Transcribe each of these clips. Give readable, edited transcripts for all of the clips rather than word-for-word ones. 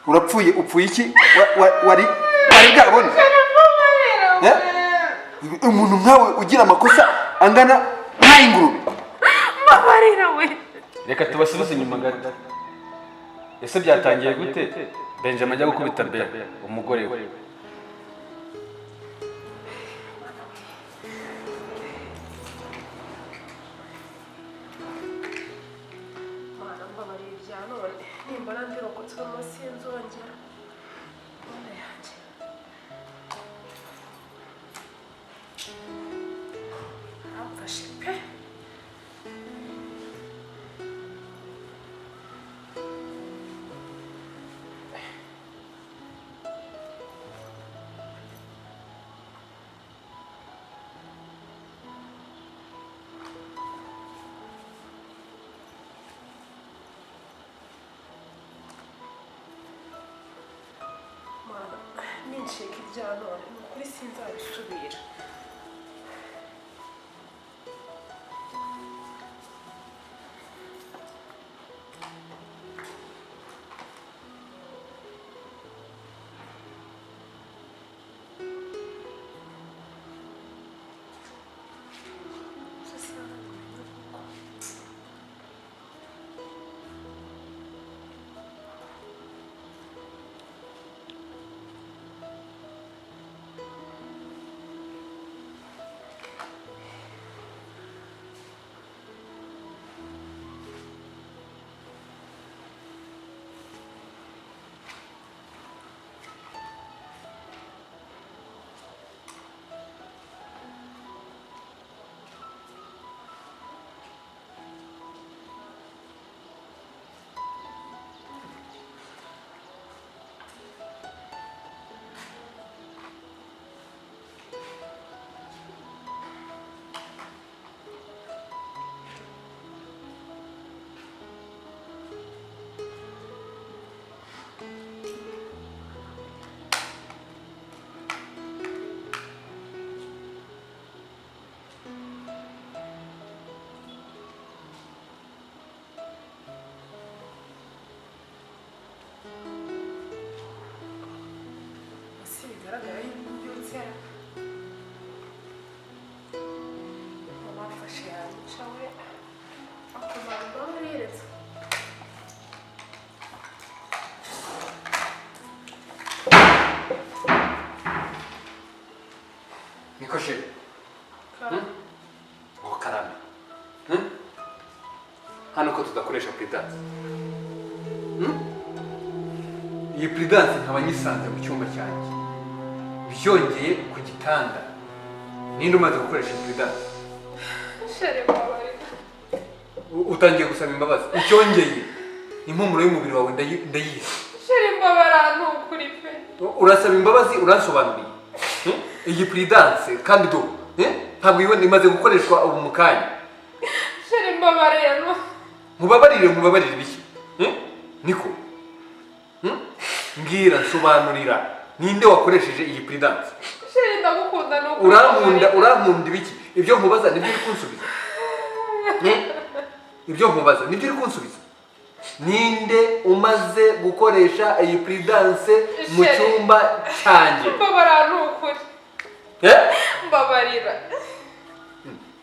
urapfuye upfuye iki wari bwabone umuntu nkawe ugira amakosa angana nk'ay'ingurube. Mbabarira we. Reka tubasubize inyuma gato. Ese byatangiye gute Benjamin ajya gukubita Bea umugore we? Ninshika ibya none kuri sinzabisubira. Nikoshe. Karame. Hano ko tudakoresha prudence. Iyi prudence nkaba nyisanze mu cyumba cyanjye. Byongeye ku gitanda. Ninde umaze gukoresha prudence? Shere mbabarira. Utangiye gusaba imbabazi. Icyongeye impumuro y'umubiri wawe ndayizi. Shere mbabara ntukuri pe. Urasaba imbabazi uransobanuriye. Iyi prudence kandi do ntabwo yibona imaze gukoreshwa ubu mukanya. Shere mbabarira no. Mubabarire biki? Niko. Mbwira nsobanurira ninde wakoresheje iyi prudence? Shere ndagukunda no. Urankunda ibiki? Ibyo nkubaza nibyo uri kunsubiza. Ibyo nkubaza nibyo uri kunsubiza. Ninde umaze gukoresha iyi prudence mu cyumba cyanjye? Mbabara ntukuri. Mbabarira.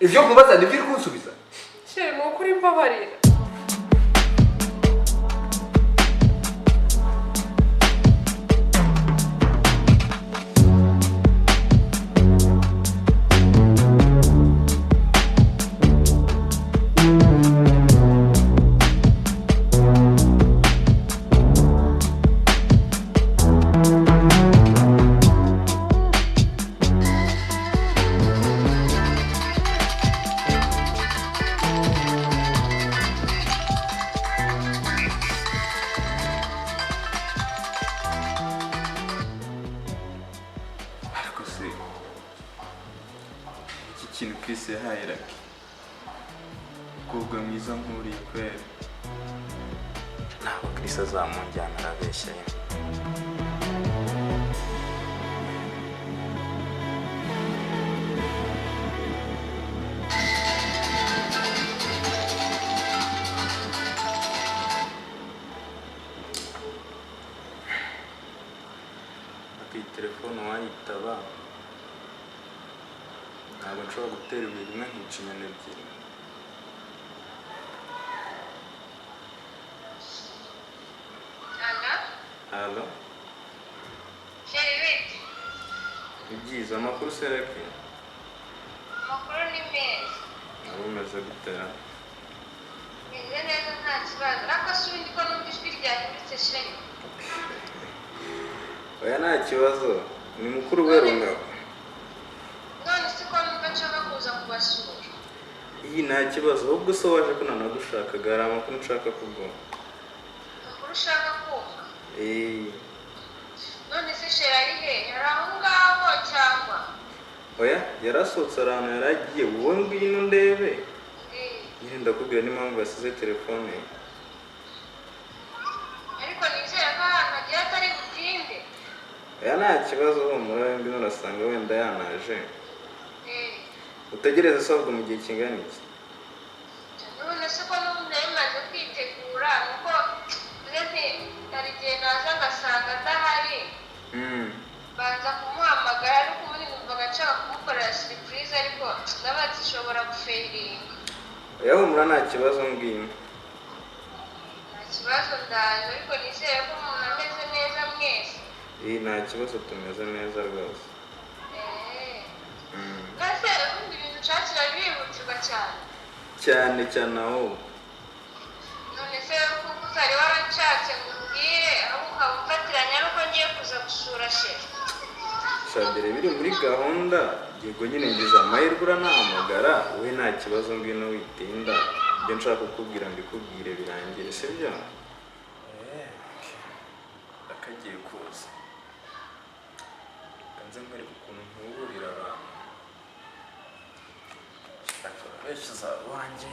Ibyo nkubaza nibyo uri kunsubiza. Shere nukuri mbabarira. se iki kintu Chris yahaye Lucky umukobwa mwiza nk'uriya kweli ntabwo Chris azamunjyana arabeshya nyine. iyi telefone wayitaba ntabwo nshobora gutera ibuye rimwe nkica inyoni ebyiri. Halo? Sheri witi. Ni byiza amakuru se Lucky? Amakuru ni meza. Nabo umeze gutera? Meze neza nta kibazo. Ariko si ubundi ko numva ijwi ryahindutse Sheri. Oya nta kibazo ni mukuru we runaka. None si ko numva nshaka kuza kubasura. Iyi nta kibazo ahubwo se waje ko nanagushakaga hari amakuru nshaka kuguha. Amakuru ushaka kumva? None se Sheri ari hehe? Hari aho ngaho cyangwa? Oya yarasohotse ahantu yaragiye wowe ngwino ndebe. Nyine ndakubwira n'impamvu yasize telefone ye. Ariko nizera ko ahantu agiye atari butinde. Oya nta kibazo humura ngwino urasanga wenda yanaje. Utegereze se ahubwo mu gihe kingana iki? None se ko n'ubundi yamaze kwitegura nuko ndetse hari igihe naza ngasanga adahari. Banza kumuhamagara ariko ubundi numvaga nshaka kumukorera surprise ariko ndabaza ishobora gufeiringa. Oya humura nta kibazo ngwino. Nta kibazo ndaje ariko nizere ko umuntu ameze neza mwese. Nta kibazo tumeze neza rwose. Kase ubundi ibintu nshakira bihutirwa cyane. Cyane cyane ahubwo. None se kuko utari waranshatse ngo umbwire aho ukaba umfatiranya nuko ngiye kuza gusura Sheri. Shadere biri muri gahunda yego nyine ngize amahirwe uranahamagara wowe nta kibazo ngwino witinda ibyo nshaka kukubwira mbikubwire birangire sibyo? Akagiye kuza kanze nkwereka ukuntu ntuburira abantu shakora benshi wanjye.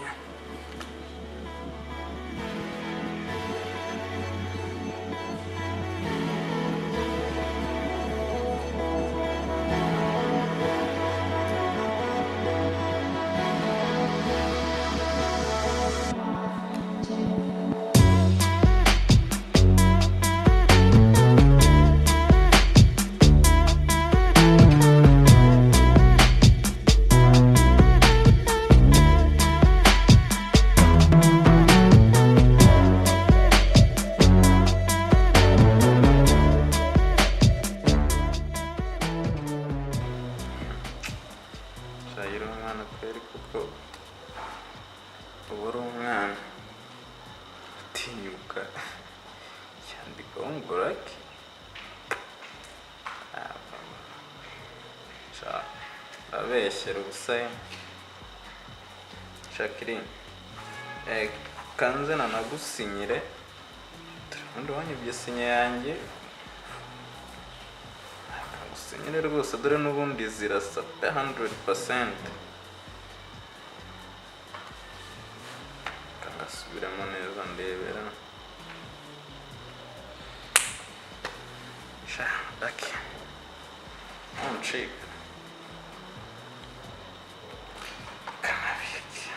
Shayira umwana kweri kuko ubu uri umwana utinyuka cyandikaho ngo Lucky. Abeshyera ubusa Shakiri kanze nanagusinyire ubundi wanyibye sinye yanjye akagusinyire rwose dore n'ubundi zirasa 100%. Kagasubiramo neza ndebera sha Lucky uncika kanabiki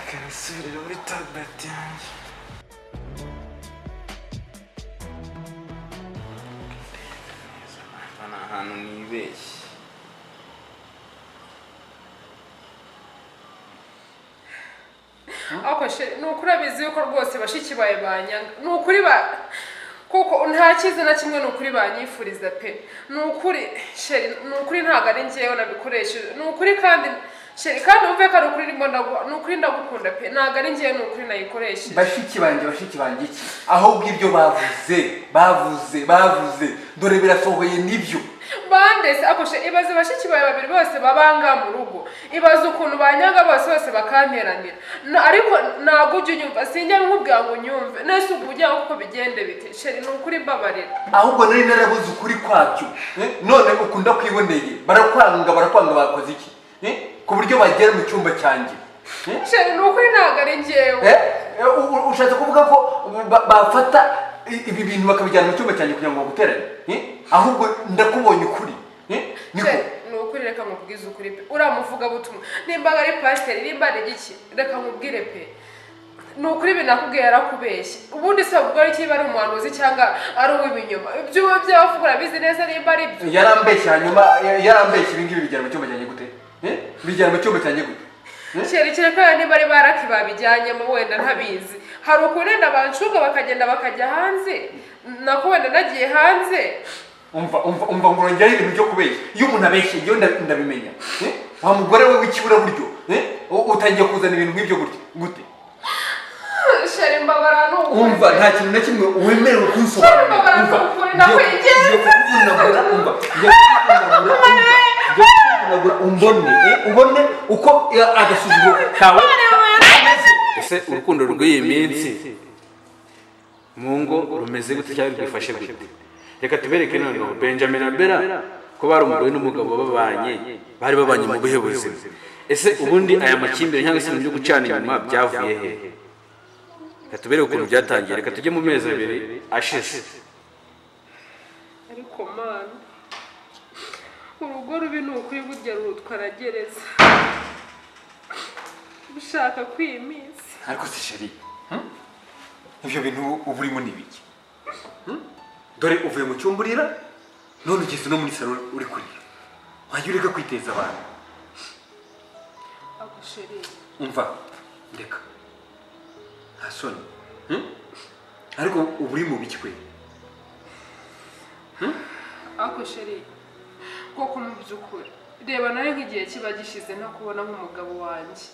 kanisubirira muri tablet yanjye. Hano ahantu nibeshye. Ako Sheri nukuri abizi yuko rwose bashiki bawe banyanga. Nukuri kuko nta cyiza na kimwe nukuri banyifuriza pe. Nukuri Sheri nukuri ntago ari njyewe nabikoresheje. Nukuri kandi sheri kandi umve ko ari ukuri ndimo ni ukuri ndagukunda pe ntabwo ari njyewe ni ukuri nayikoresheje bashiki banjye iki ahubwo ibyo bavuze dore birasohoye nibyo bandese akoshe ibaze bashiki bawe babiri bose babanga mu rugo ibaze ukuntu banyanga bose bakanteranira ariko ntabwo ujya unyumva sinjya nkubwira ngo unyumve nese ubwo ujya uko bigende bite sheri ni ukuri mbabarira ahubwo nari narabuze ukuri kwabyo none ukunda kwiboneye barakwanga bakoze iki ku buryo bagera mu cyumba cyanjye sheri ni ukuri ntabwo ari njyewe ushatse kuvuga ko bafata ibi bintu bakabijyana mu cyumba cyanjye kugira ngo baguterane ahubwo ndakubonye ukuri niko ni ukuri reka nkubwize ukuri pe uramuvuga butumwa nimba ari pasiteri nimba ari iki reka nkubwire pe ni ukuri binakubwiye yarakubeshye ubundi se ubwo ari kiba ari umuhanuzi cyangwa ari uw'ibinyoma ibyo byavuga urabizi neza nimba ari byo yarambeshye hanyuma yarambeshye ibi ngibi bijyana mu cyumba cyanjye gute bijyana mu cyumba cyanjye gute cyerekere kandi niba ari baraki babijyanyemo wenda ntabizi hari ukuntu wenda banshuka bakagenda bakajya hanze nako wenda nagiye hanze umva ngo urongeraho ibintu byo kubeshya iyo umuntu abeshye njyewe ndabimenya wa mugore we w'ikiburaburyo utangiye kuzana ibintu nk'ibyo gute sheri mbabara ni ukuri umva nta kintu na kimwe wemerewe kunsobanurira umva ubone uko agasuzuguro kawe ese urukundo rw'iyi minsi mu ngo rumeze gute cyangwa rwifashe gute reka tubereke noneho Benjamin na Bella ko bari umugore n'umugabo bari babanye mu buhe buzima ese ubundi aya makimbirane cyangwa se ibintu byo gucana inyuma byavuye he reka tubereke ukuntu byatangiye reka tujye mu mezi abiri ashize ariko mana urugo rubi ni ukuri burya rutwaragereza ushaka kwiminsi ariko se sheri ibyo bintu uba urimo ni ibiki dore uvuye mu cyumba urira none ugeze no muri salo uri kurira wajya ureka kwiteza abantu ako sheri umva ndeka nta soni ariko uba uri mu biki kwe ako sheri koko mu by'ukuri reba nawe nk'igihe kiba gishize ntakubona nk'umugabo wanjye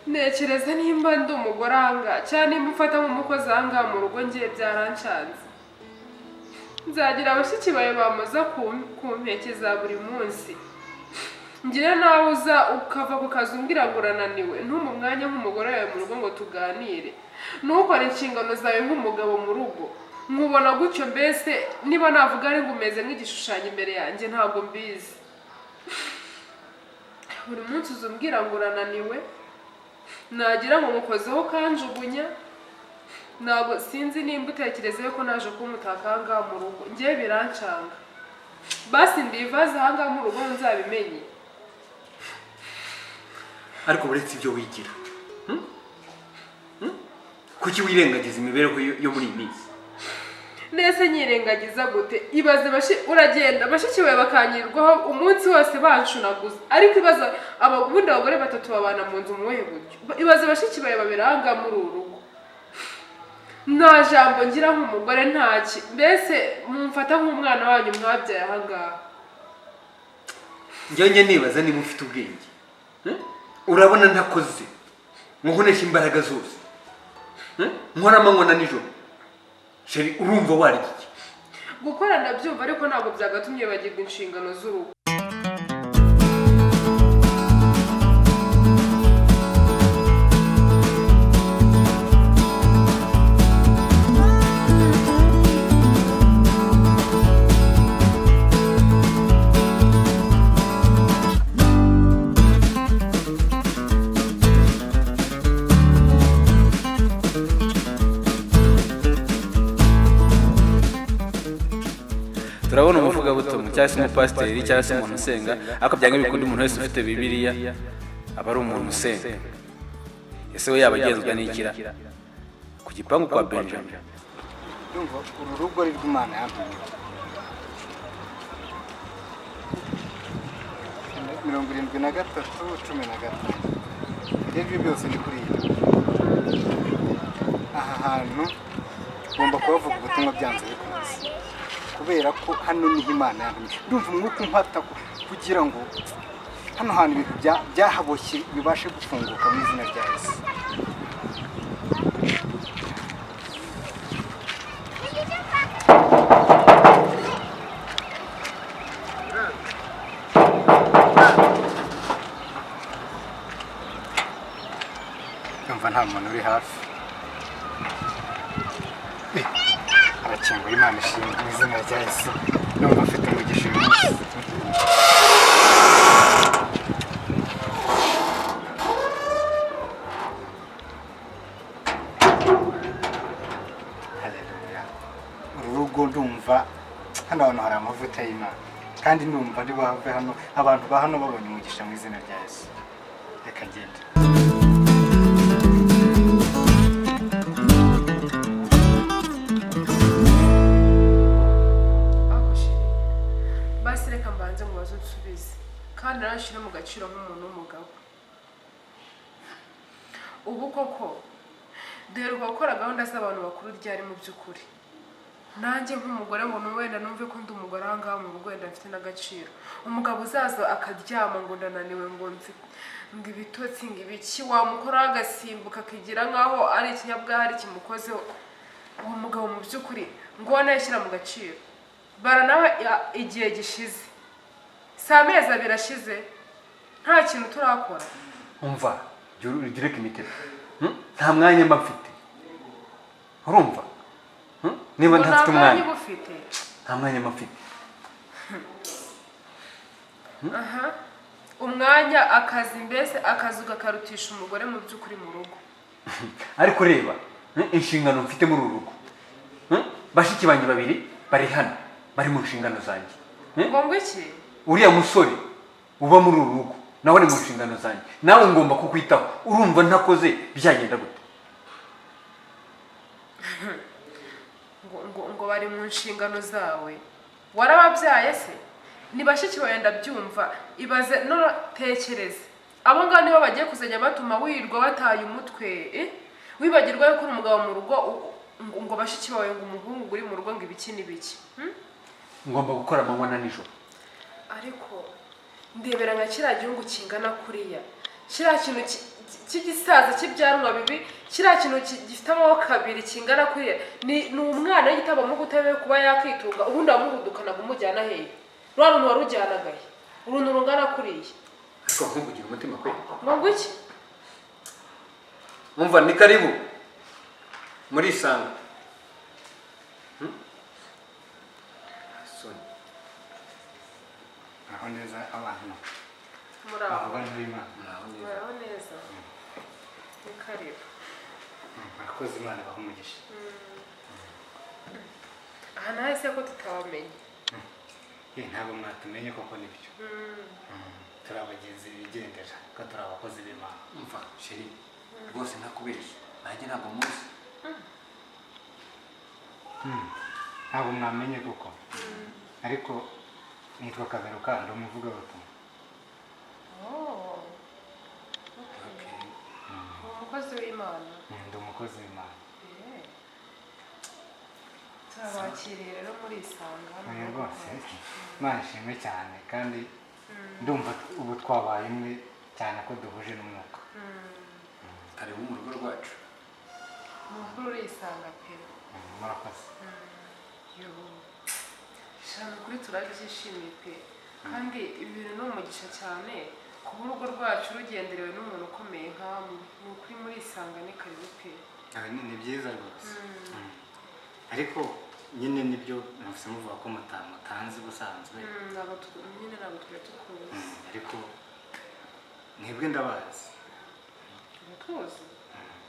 ntekereza nimba ndi umugore ahangaha cyangwa nimba ufata nk'umukozi ahangaha mu rugo ngiye byaranshanze nzagira abashyitsi bawe bamuza ku mpeke za buri munsi ngira nawe uza ukava ku kazi umbwira ngo urananiwe ntumu mwanya nk'umugore wawe mu rugo ngo tuganire ntukore inshingano zawe nk'umugabo mu rugo nkubona gutyo mbese niba navuga ari ngo umeze nk'igishushanyo imbere yanjye ntabwo mbizi buri munsi uzumbwira ngo urananiwe nagira ngo mukozeho kanjugunya ntabwo sinzi nimba utekerezeho ko naje kumutaka ahangaha mu rugo ngewe birancanga basi ndivaze ahangaha mu rugo nzabimenye ariko uretse ibyo wigira kuki wirengagiza imibereho yo muri iyi minsi nese nyirengagiza gute ibaze uragenda bashiki bawe bakanyirwaho umunsi wose banshunaguza ariko ibaza ubundi abagore batatu babana mu nzu muwehe buryo ibaze bashiki bawe babiranga muri uru rugo nta jambo ngira nk'umugore ntaki mbese mumfata nk'umwana wanyu mwabyaye ahangaha njye nibaza niba ufite ubwenge urabona ntakoze nkukonesha imbaraga zose nkora amanywa na nijoro sheri urumva wari iki gukora ndabyumva ariko ntabwo byagatumye bagirwa inshingano z'urugo turabona umuvugabutumwa cyangwa se umupasiteri cyangwa se umuntu usenga ariko byanga bikunda umuntu wese ufite bibiliya aba ari umuntu usenga ese we yaba agenzwa n'ikira ku gipangu kwa Benjamin ndumva uru rugo ari rw'Imana yampaye 73 ibyo byose ni kuri iyi aha hantu ngomba kubavuga ubutumwa byanze bikunze kubera ko hano niho Imana yampaye ndumva umwuka umpata kugira ngo hano hantu ibintu byahaboshye bibashe gufunguka mu izina rya Yesu. Numva nta muntu uri hafi. Arakinguye, Imana ishimwe mu izina rya Yesu. Numva afite umugisha uyu munsi. Haleluya. Urugo ndumva hano hantu hari amavuta y'Imana kandi ndumva ari bave hano, abantu ba hano babonye umugisha mu izina rya Yesu. Reka ngende. basi reka mbanze mubaze usubize kandi narashire mu gaciro nk'umuntu w'umugabo. Ubu koko duheruka gukora gahunda z'abantu bakuru ryari mu by'ukuri? Nanjye nk'umugore ngo wenda numve ko ndi umugore aha ngaha mu rugo wenda mfite n'agaciro. Umugabo uzaza akaryama ngo ndananiwe ngo ngo ibitotsi ngo ibiki, wamukoraho agasimbuka akigira nk'aho ari ikinyabwahari kimukozeho. Uwo mugabo mu by'ukuri ngo wanayishyira mu gaciro. Bara nawe igihe gishize, si amezi abiri ashize nta kintu turakora. umva direct imitero nta mwanya mba mfite, urumva? Niba ntafite umwanya nta mwanya mba mfite. Aha, umwanya, akazi, mbese akazi ugakarutisha umugore mu by'ukuri mu rugo. Ariko reba inshingano mfite muri uru rugo, bashiki banjye babiri bari hano bari mu nshingano zanjye. Ngo iki? Uriya musore uba muri uru rugo nawe ari mu nshingano zanjye, nawe ngomba kukwitaho. Urumva ntakoze byagenda gute? ngo bari mu nshingano zawe, warababyaye se? Ni bashiki bawe ndabyumva. Ibaze none tekereze, abo ngabo nibo bagiye kuzajya batuma wirirwa bataye umutwe, wibagirwa yuko uri umugabo mu rugo, ngo bashiki bawe ngo umuhungu uri mu rugo ngo ibiki n'ibiki. Ngomba gukora amanywa na nijoro. Ariko ndebera nka kiriya gihugu kingana kuriya, kiriya kintu cy'igisaza cy'ibyanwa bibi, kiriya kintu gifite amaboko abiri kingana kuriya, ni umwana w'igitabo mu gutebe kuba yakitunga, ubundi wamuhudukanaga umujyana hehe? Rwa runtu warujyanaga he? Uruntu rungana kuriya. Ariko nkubugira umutima kwe. Ngo iki? Umva ni karibu muri Isanga. Aho neza abantu. Muraho. Abantu b'Imana. Muraho neza. Ni karibu. Abakozi Imana bahumugisha. Aha nawe se ko tutabamenye. Ntabwo mwatumenye koko nibyo. Turi abagenzi bigendera ko turi abakozi b'Imana. Umva sheri rwose ntakubeshye, nanjye ntabwo muzi. Ntabwo mwamenye koko. Ariko nitwa Kaberuka, ndi umuvugabutumwa. Umukozi w'Imana. Ndi umukozi w'Imana. Turabakiriye rero muri Isanga. Rwose Imana ishimwe cyane kandi ndumva ubu twabaye imwe cyane ko duhuje n'umwuka. Karibu mu rugo rwacu. Umukuru urisanga pe. Murakoze. Shana kuri turabyishimiye pe. Kandi ibintu ni umugisha cyane kuba urugo rwacu rugenderewe n'umuntu ukomeye nkawe. Ni ukuri muri Isanga ni karibu pe. Ni byiza rwose. Ariko nyine nibyo mwese muvuga ko mutanze ubusanzwe. Nyine ntabwo twari tukuzi. Ariko mwebwe ndabazi. Tuzi?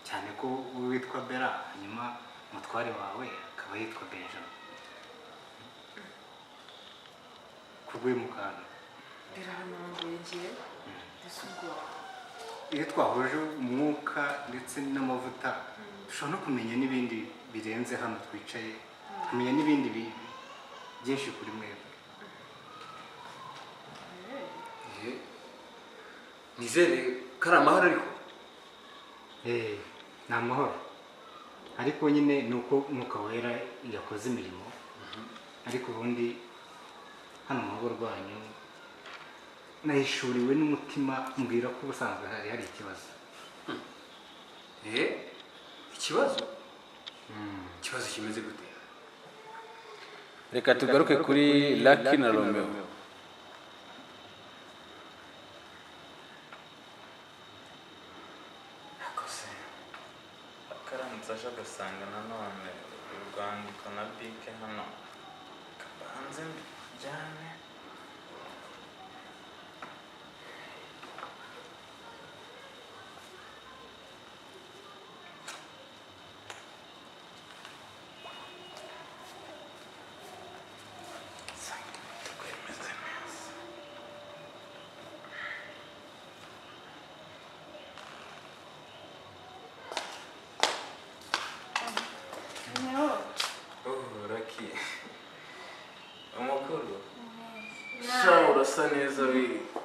Cyane ko witwa Bera, hanyuma umutware wawe akaba yitwa Benjamin. Kugwe mukana. Bera namubegeye. Ese ubwo iyo twahuje umwuka ndetse n'amavuta dushobora no kumenya n'ibindi birenze hano twicaye, kumenya n'ibindi byinshi kuri mwebwe. Nizere ko ari amahoro ariko. Ni amahoro. Ariko nyine ni uko Mwuka Wera yakoze imirimo. Ariko ubundi hano mu rugo rwanyu nahishuriwe n'umutima mbwira ko ubusanzwe hari ikibazo. Ikibazo? Ikibazo kimeze gute? reka tugaruke kuri Lucky na Romeo. akose akaramutse aje agasanga nanone urwandiko na bike hano kabanze mbijyane. Lucky amakuru shaho urasa neza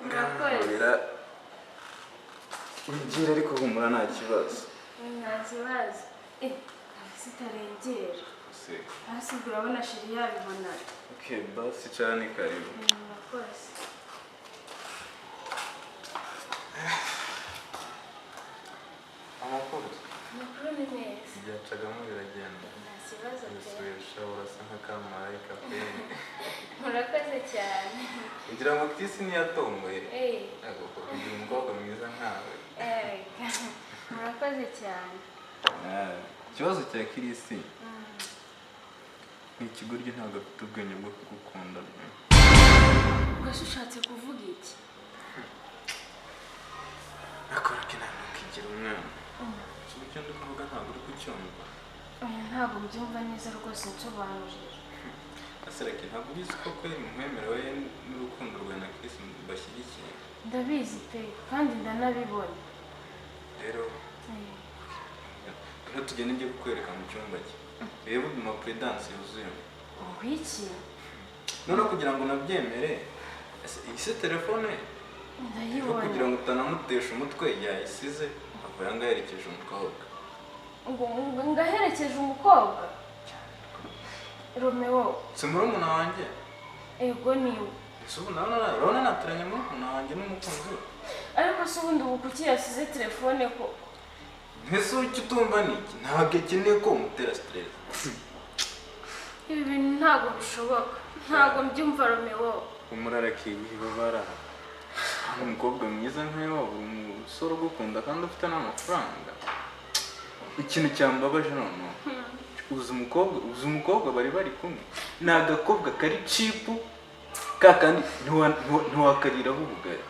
ngambira ugira ariko humura nta kibazo. Nta kibazo. Sitarengera. Hasi urabona shiri yabibona. Okay, basi cyane karibu. Murakoze. Amakuru Makuru ni neza. byacagamo biragenda. Nta kibazo pe. Shaho urasa nk'akamarayika pe. Murakoze cyane. Ngira ngo Chris niyatomboye. Yego kugira umukobwa mwiza nkawe. Murakoze cyane. Ikibazo cya Chris ni ikigoryi ntabwo afite ubwenge bwo kugukunda. Ubwo ushatse kuvuga iki? Akora kinano kigira umwana. Icyo ndi kuvuga ntabwo uri kucyumva. Ntabwo mbyumva neza rwose nsobanurira. Asereke ntabwo ubizi ko kweri mwemerewe n'urukundo rwa na Chris bashyigikiye. Ndabizi pe kandi ndanabibona. Rero tugende njye kukwereka mu cyumba cye. Reba uduma prudence yuzuye. Iki? Noneho kugira ngo nabyemere ise telefone ndayibona kugira ngo utanamutesha umutwe yayisize avuye anga yerekeje umukobwa. ngo ngaherekeje umukobwa? Romeo Si murumuna wanjye? Ego niwe. Subu urabona naturanye murumuna wanjye n'umukunzi we. Ariko se ubundi ubu kuki yasize telefone ko? Mbese icyo utumva ni iki? Ntabwo akeneye ko umutera stress. Ibi bintu ntabwo bishoboka. Ntabwo mbyumva Romeo. Umuraraki wibabara. Umukobwa mwiza nkayo uri umusore ugukunda kandi ufite n'amafaranga. Ikintu cyambabaje none uzi umukobwa bari kumwe ni agakobwa kari cheap kandi ntiwakariraho ubugari.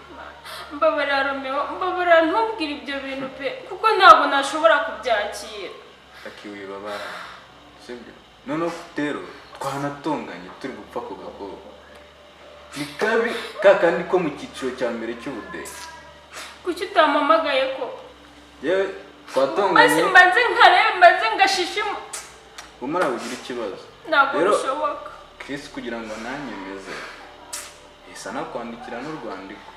Mbabara Romeo, mbabara ntubwire ibyo bintu pe kuko ntabwo nashobora kubyakira. Akiwibabara sibyo noneho rero twanatonganye turi gupfa ku gakobwa ni kabi kandi ko mu cyiciro cya mbere cy'ubudehe. Kuki utampamagaye ko? Yewe twatonganye mbanze ngashishimu. umara ugira ikibazo. Ntabwo bishoboka. Chris kugira ngo nanyemeze isa nakwandikira n'urwandiko.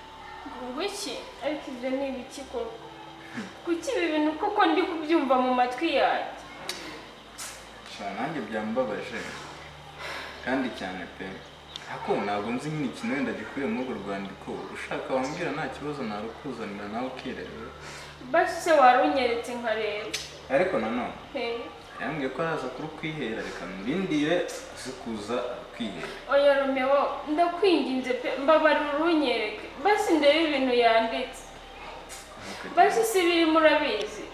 Ngo iki? Ariko ibyo ni ibiki koko? Kuki ibi bintu koko ndi kubyumva mu matwi yanjye? Nanjye byambabaje kandi cyane pe. Ako ntabwo nzi nk'ikintu wenda gikuye muri urwo rwandiko. Ushaka wambwira nta kibazo narukuzanira nawe ukireba. Basi se warunyeretse nkareba. Ariko nanone yambwiye ko araza kurukwihera reka murindire aze kuza kwihera. Oya Romeo ndakwinginze pe mbabarira urunyereke. Basi ndebe ibintu yanditse. Basi si biri murabizi.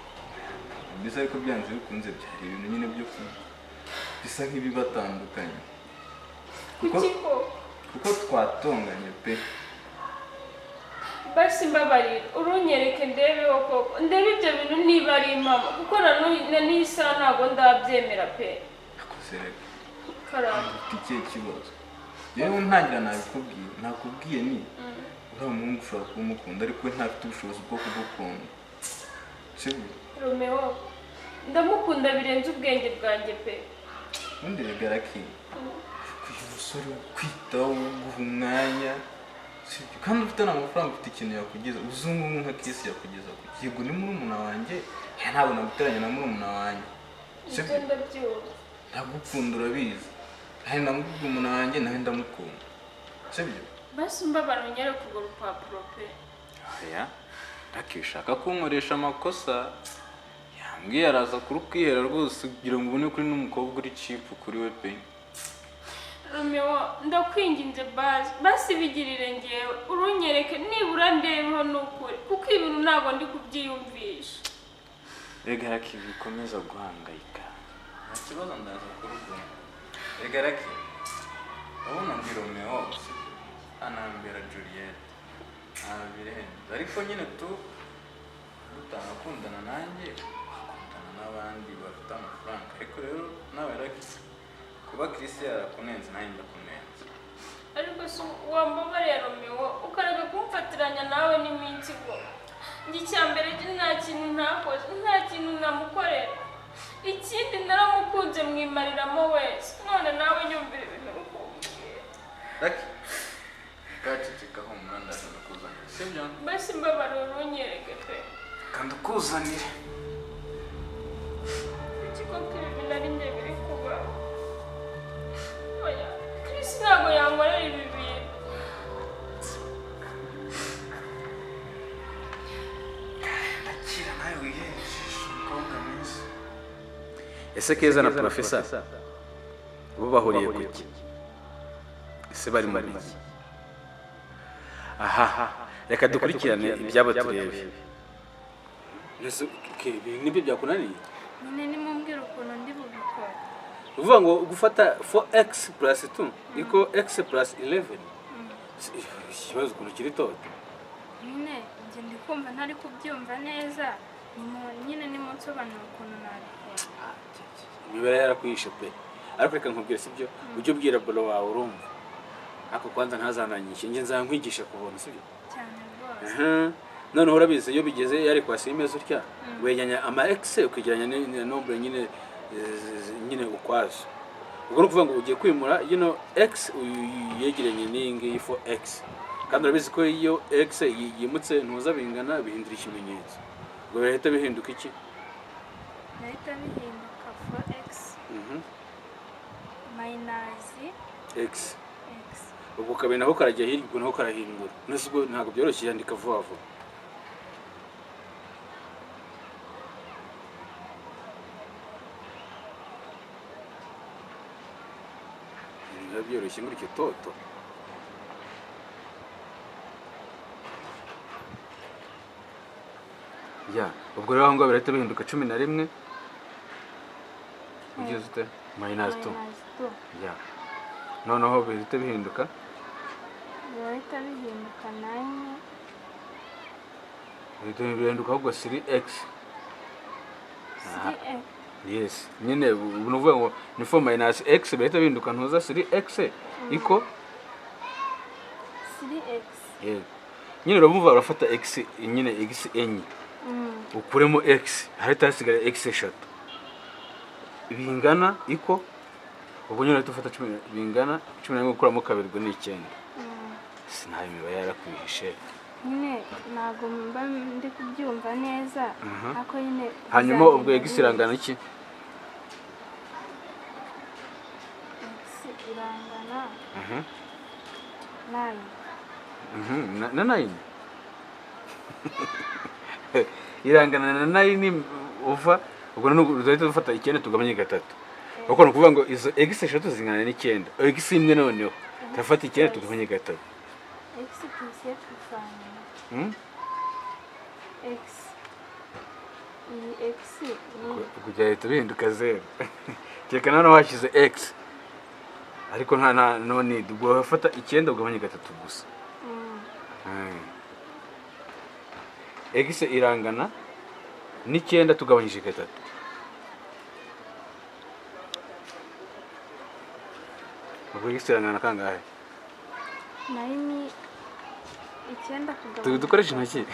Mbese ariko byanze bikunze byari ibintu nyine byo bisa nk'ibibatandukanye. Kuko twatonganye pe. Basi mbabarira urunyereke ndebe koko ndebe ibyo bintu niba ari impamo kuko n'isa ntabwo ndabyemera pe. Akosereka Karamba ikihe kibazo yewe ntangira nakubwiye ni uriya muhungu ushobora kuba umukunda ariko we ntafite ubushobozi bwo kugukunda sibyo? Romeo ndamukunda birenze ubwenge bwanjye pe. ubundi regaraki uyu musore kwitaho guha umwanya sibyo kandi ufite n'amafaranga ufite ikintu yakugeza uzungu nka Chris yakugeza ku kigo ni murumuna wanjye ntabwo naguteranya na murumuna wanjye sibyo? Ndabyumva ndagukunda urabizi kandi ndamukunda wanjye nawe ndamukunda sibyo? basi mbabara unyereke urwo rupapuro pe. oya akishaka kunkoresha amakosa yambwiye araza kurukwihera rwose kugira ngo ubone kuri n'umukobwa uri cheap kuri we pe. Romeo ndakwinginze basi bigirire ngewe urunyereke nibura ndebeho n'ukuri kuko ibintu ntabwo ndi kubyiyumvisha. Rega Raki bikomeza guhangayika nta kibazo ndaza kuruguma. Rega Raki urabona ndi Romeo anambera Juliet ntabirenze ariko nyine tutanakundana nanjye wakundana n'abandi bafite amafaranga ariko rero nawe Raki kuba Chris yarakunenze nanjye ndakunenze. Ariko si wambabariye Romeo ukareka kumfatiranya nawe n'iminsi ngo njye icyambere nta kintu ntakoze nta kintu namukorera ikindi naramukunze mwimariramo wese none nawe nyumvira ibintu rukumbwira. Raki kacecekaho umwanda ndakuzanira sibyo basi mbabarira urunyereke pe kandi ukuzanire ikigo k'ibi nari njye biri kubaho. Oya Chris ntabwo yankorera ibi bintu. ndakira nawe wihejeje umukobwa mwiza. ese Keza na Profesa bo bahuriye kuki? ese bari mu biki? aha reka dukurikirane ibyabo turebe. ese nibyo byakunaniye? Nyine nimumbwira ukuntu ndi bubikora. uvuga ngo gufata 4x plus 2 iko x plus 11 ikibazo ukuntu kiri toto. Nyine njye ndi kumva ntari kubyumva neza nyine nimunsobanura ukuntu nabikora. imibare yarakwishe pe ariko reka nkubwire sibyo ujye ubwira bolo wawe urumva ako kwanza ntazananyishe njye nzankwigisha kubona sibyo cyane rwose. noneho urabizi iyo bigeze yari kwasi imeze utya wenyanya ama x ukigeranya na nombre nyine ukwazo ubwo no kuvuga ngo ugiye kwimura x yegeranye n'ingi 4x kandi urabizi ko iyo x yimutse ntuza bingana bihindura ikimenyetso ubwo birahita bihinduka iki? Nahita bihinduka 4x minus x ubwo kabiri naho karajya hirya ubwo naho karahindura nese ubwo ntabwo byoroshye yandika vuba vuba. biba byoroshye muri icyo toto. ya ubwo rero aho ngaho birahita bihinduka 11 ugeze ute minus 2 ya noneho bihita bihinduka birahita bihinduka 9 bihinduka ahubwo 3x. 3x yes nyine uvuga ngo ni 4 minus x birahita bihinduka ntuza 3x iko 3x. yeah nyine uravuga urafata x nyine x enye ukuremo x harita hasigara x eshatu bingana iko ubwo nyine tufata 10 bingana 11 gukuramo kabiri ngo ni 9. sinayo imibare yarakwihishe nyine ntabwo mba ndi kubyumva neza ako nyine hanyuma ubwo x irangana iki? x irangana 9. na 9 irangana na 9 uva ubwo n'uzahita dufata 9 tugabanye 3 uko no kuvuga ngo izo x eshatu zingana ni 9 x imwe noneho tafata 9 tugabanye 3 x plus x ifanye x iyi x kujya leta bihinduka 0 cyeka nano washize x ariko nta none ubwo wafata 9 ugabanye 3 gusa. x irangana ni 9 tugabanyije 3 ubwo x irangana kangahe? 9 9 kugabanya dukoresha intoki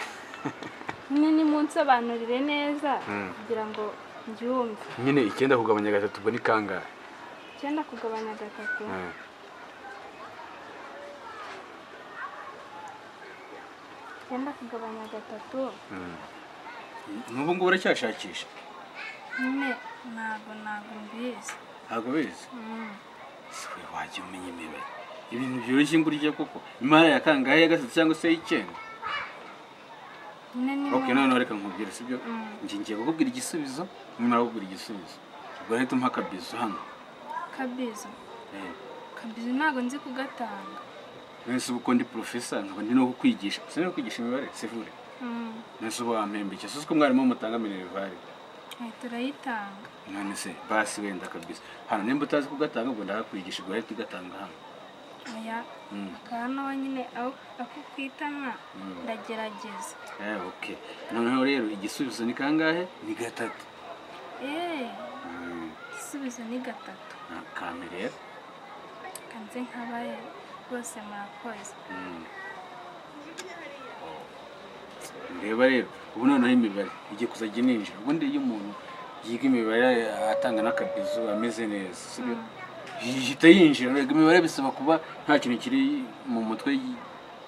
nyine nimunsobanurire neza kugira ngo mbyumve. nyine 9 kugabanya 3 ubwo ni kangahe? 9 kugabanya 3 9 kugabanya 3 n'ubu ngubu uracyashakisha? nyine ntabwo mbizi. ntabwo bizi? wajya umenya imibare ibintu byoroshye ngurya koko imara ya kangahe ya gatatu cyangwa se y'icyenda okay noneho reka nkubwire sibyo ngiye kukubwira igisubizo nimara kukubwira igisubizo ubwo rero tumpa kabizo hano kabizo kabizo ntabwo nzi kugatanga nese uko ndi professor nkaba ndi no kukwigisha sinari kwigisha imibare sivure nese ubu wampembe iki suko mwarimu mutanga minervari turayitanga none se basi wenda kabisa hano nimba utazi kugatanga ubwo ndakwigisha ubwo rero tugatanga hano oya akana nyine ako kwitana ndagerageza okay noneho rero igisubizo ni kangahe ni gatatu igisubizo ni gatatu kamere kanze nkabaye rwose murakoze reba rero ubu noneho imibare igiye kuzajya ninjira ubundi iyo umuntu yiga imibare atanga n'akabizo ameze neza sibyo ihita yinjira rega imibare bisaba kuba nta kintu kiri mu mutwe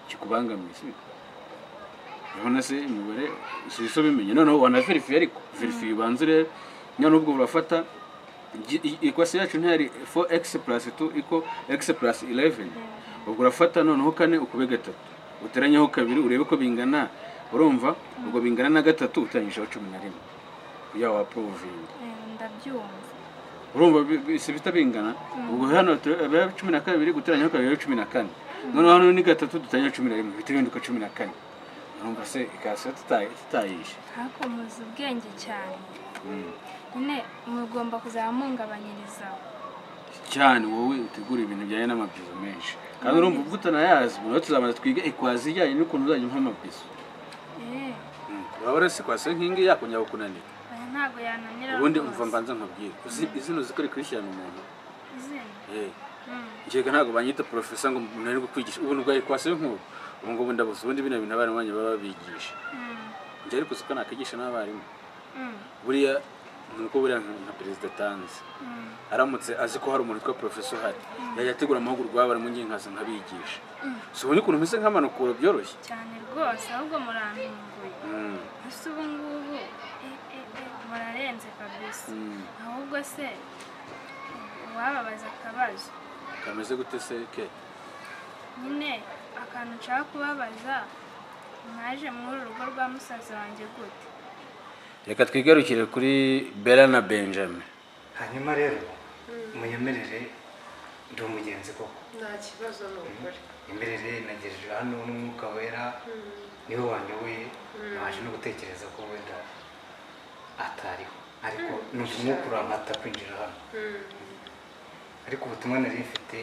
kikubangamiye sibyo urabona se imibare siso bimenye noneho wanaverifiye ariko verifiye ubanze rero nyine ubwo urafata equation yacu ntiyari 4x plus 2 equal x plus 11 ubwo urafata noneho kane ukube gatatu uteranyaho kabiri urebe ko bingana urumva ubwo bingana na gatatu utangishaho 11 ya wa proving ndabyumva urumva bise bita bingana ubwo hano 12 guteranyaho kabiri 14 noneho hano ni gatatu dutangira 11 bitirinduka 14 urumva se ikase tutayishe hako muzi ubwenge cyane nyine mugomba kuzamungabanyiriza cyane wowe utegura ibintu bijyanye n'amabyizo menshi kandi urumva ubwo utanayazi ubu tuzamaze twiga equation ijyanye n'ukuntu uzajya umpa amabyizo urabona se kwase nkingi yakongera kunanira ntago yananira ubundi umva mbanza nkabwira izino zikore kurishirana umuntu izina njyega ntago banyita professor ngo nari kukwigisha ubuntu bwa equation nk'ubu ubu ngubu ndabuze ubundi bino bintu abana banye baba bigisha njye ariko siko nakigisha n'abarimu buriya nuko buriya nka perezida tanze aramutse azi ko hari umuntu twa professor hari yayategura amahugurwa y'abarimu ngiye nkaza nkabigisha so ubu ni kuntu meze nk'amanukuro byoroshye cyane rwose ahubwo murantunguye ese ubu ngubu murarenze kabisa ahubwo se wababaza akabazo kameze gute se ke nyine akantu nshaka kubabaza mwaje muri urugo rwa musaza wanjye gute reka twigarukire kuri Bella na Benjamin hanyuma rero munyemerere ndi umugenzi koko nta kibazo n'ukuri imerere nagejeje hano n'umwuka wera niwe wanyoboye naje no gutekereza ko wenda atariho ariko numva umwuka urampata kwinjira hano ariko ubutumwa nari mfite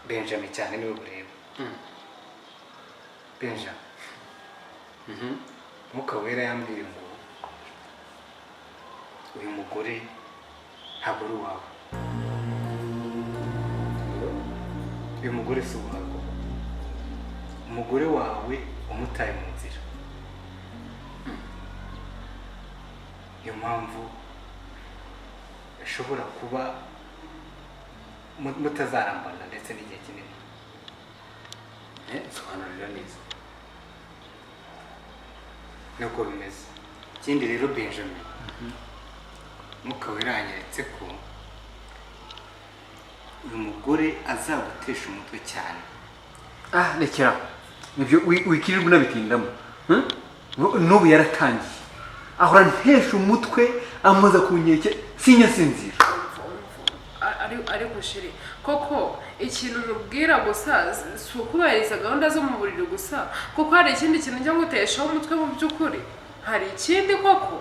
Benjamin cyane niwe bureba Benjamin mwuka wera yambwiye ngo uyu mugore ntabwo ari uwawe uyu mugore si uwawe umugore wawe umutaye mu nzira niyo mpamvu ashobora kuba mutazarambana ndetse n'igihe kinini sobanurira neza nuko bimeze ikindi rero Benjamin mwuka wera yanyeretse ko uyu mugore azagutesha umutwe cyane rekera nibyo wikirirwa unabitindamo n'ubu yaratangiye ahora ntesha umutwe amaze ku nkeke sinyasinzira ariko shiri koko ikintu mubwira gusa si ukubahiriza gahunda zo mu buriri gusa kuko hari ikindi kintu njya nguteshaho umutwe mu by'ukuri hari ikindi koko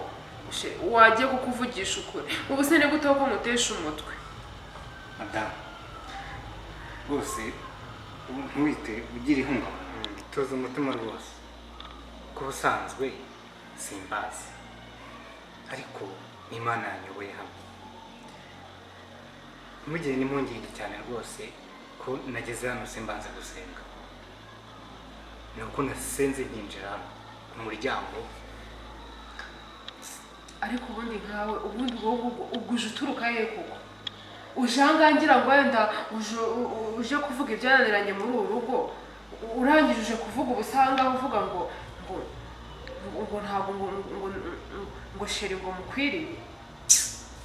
wagiye kukuvugisha ukuri ubu se ni gute ko mutesha umutwe madamu rwose ntuwite ugira ihungabana tuzi umutima rwose ko ubusanzwe simbazi ariko Imana yanyoboye hamwe mugire n'impungenge cyane rwose ko nageze hano simbanze gusenga ni uko nasenze nkinjira hano ku muryango ariko ubundi nkawe ubundi uje uturuka he koko uje ahangaha ngo wenda uje kuvuga ibyananiranye muri uru rugo urangije uje kuvuga ubusanga uvuga ngo ntabwo ngo sheri ngo mukwiriye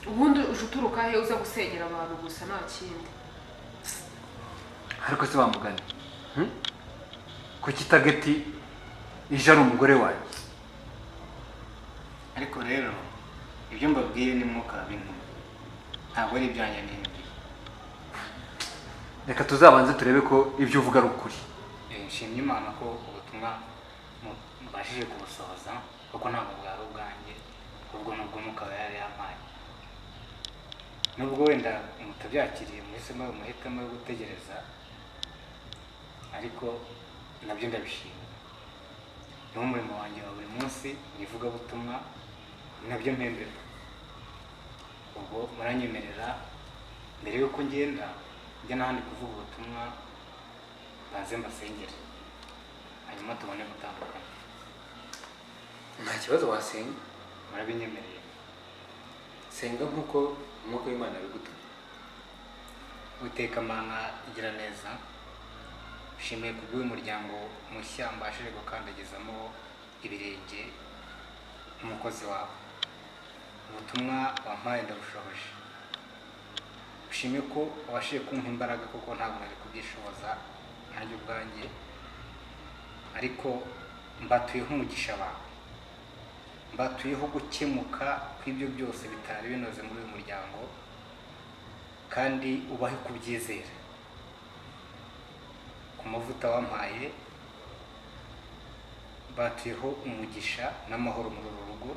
ubundi uje uturuka he uza gusenyera abantu gusa nta kindi ariko se wamugana kuki tageti ije ari umugore wanjye? ariko rero ibyo mbabwiye ni mwuka w'intumwa, ntabwo ari ibyanjye n'indi. Reka tuzabanze turebe ko ibyo uvuga ari ukuri. Nshimye Imana ko ubutumwa mbashije kubusohoza, kuko ntabwo bwari ubwanjye, ahubwo nubwo mwuka yari yampaye. Nubwo wenda mutabyakiriye muhisemo umuhitamo yo gutegereza, ariko nabyo ndabishima. Niwo murimo wanjye wa buri munsi, ivugabutumwa nabyo mpemberwa. Ubwo muranyemerera mbere yuko ngenda njya n'ahandi kuvuga ubutumwa, baze mbasengere, hanyuma tubone gutandukana. Nta kibazo wasenga, murabinyemereye. senga nk'uko umwuka w'Imana abigutumye. Uwiteka Mana igira neza, ushimiye kubw'uyu muryango mushya mbashije gukandagizamo ibirenge nk'umukozi wawe. Ubutumwa wampaye ndabushoboje. Ushimiye ko wabashije kumpa imbaraga, kuko ntabwo nari kubyishoboza nanjye ubwanjye, ariko mbatuyeho umugisha wawe, mbatuyeho gukemuka kw'ibyo byose bitari binoze muri uyu muryango, kandi ubahe kubyizera. Ku mavuta wampaye mbatuyeho umugisha n'amahoro muri uru rugo,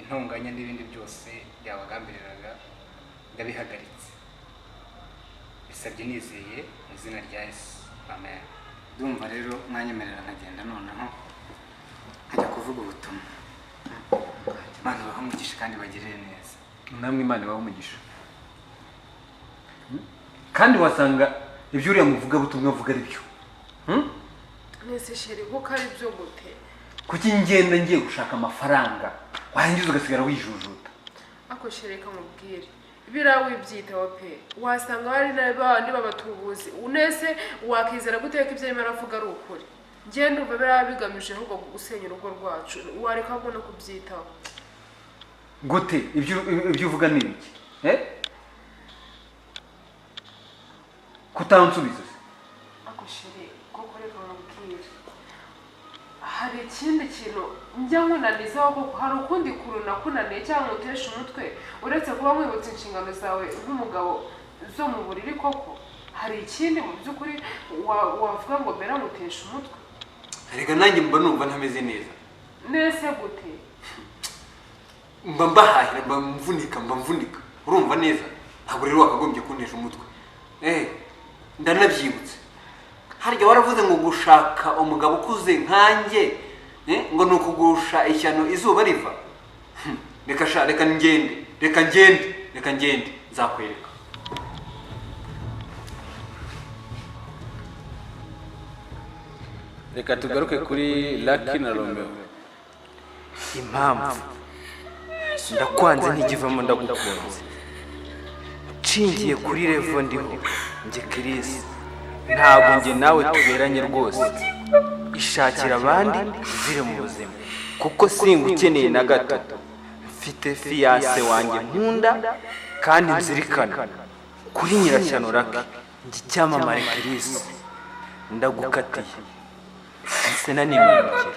intonganya n'ibindi byose byabagambiriraga ndabihagaritse. Bisabye nizeye mu izina rya Yesu, amen. Ndumva rero mwanyemerera nkagenda noneho nkajya kuvuga ubutumwa. Imana ibahe umugisha kandi bagirire neza. Namwe Imana ibahe umugisha. Kandi wasanga ibyo uriya muvugabutumwa avuga ari byo. Nese sheri kuko ari byo gute? Kuki ngenda ngiye gushaka amafaranga warangiza ugasigara wijujuta? Ako sheri kamubwire bira wibyitaho pe, wasanga bari n'abandi babatubuzi. Unese wakizera guteka ibyo Imana avuga ari ukuri? Ngende umva bira bigamije ahubwo gusenya urugo rwacu, wareka no kubyitaho. Gute ibyo uvuga ni iki? Kutansubiza. Ako sheri koko reka mubwire, hari ikindi kintu njya nkunanizaho, koko hari ukundi kuntu nakunaniye cyangwa utesha umutwe uretse kuba mwibutse inshingano zawe nk'umugabo zo mu buriri. Koko hari ikindi mu by'ukuri wavuga ngo mbera ngutesha umutwe? Reka nanjye mba numva ntameze neza. Nese gute? Mba mbahahira, mba mvunika, urumva neza? Ntabwo rero wakagombye kuntesha umutwe. Ndanabyibutse, harya waravuze ngo gushaka umugabo ukuze nkanjye ngo ni ukugusha ishyano izuba riva. Reka ngende nzakwereka. Reka tugaruke kuri Lucky na Romeo. Impamvu ndakwanze ntigivamo ndagukunze, nshingiye kuri revo ndiho njye Chris, ntabwo njye nawe tuberanye rwose. Ishakira abandi uvire mu buzima, kuko singukeneye na gato. Mfite fiance wanjye nkunda kandi nzirikana kuri Nyirashyano Lucky, njye icyamamare Chris. Ndagukatiye ese nanimukira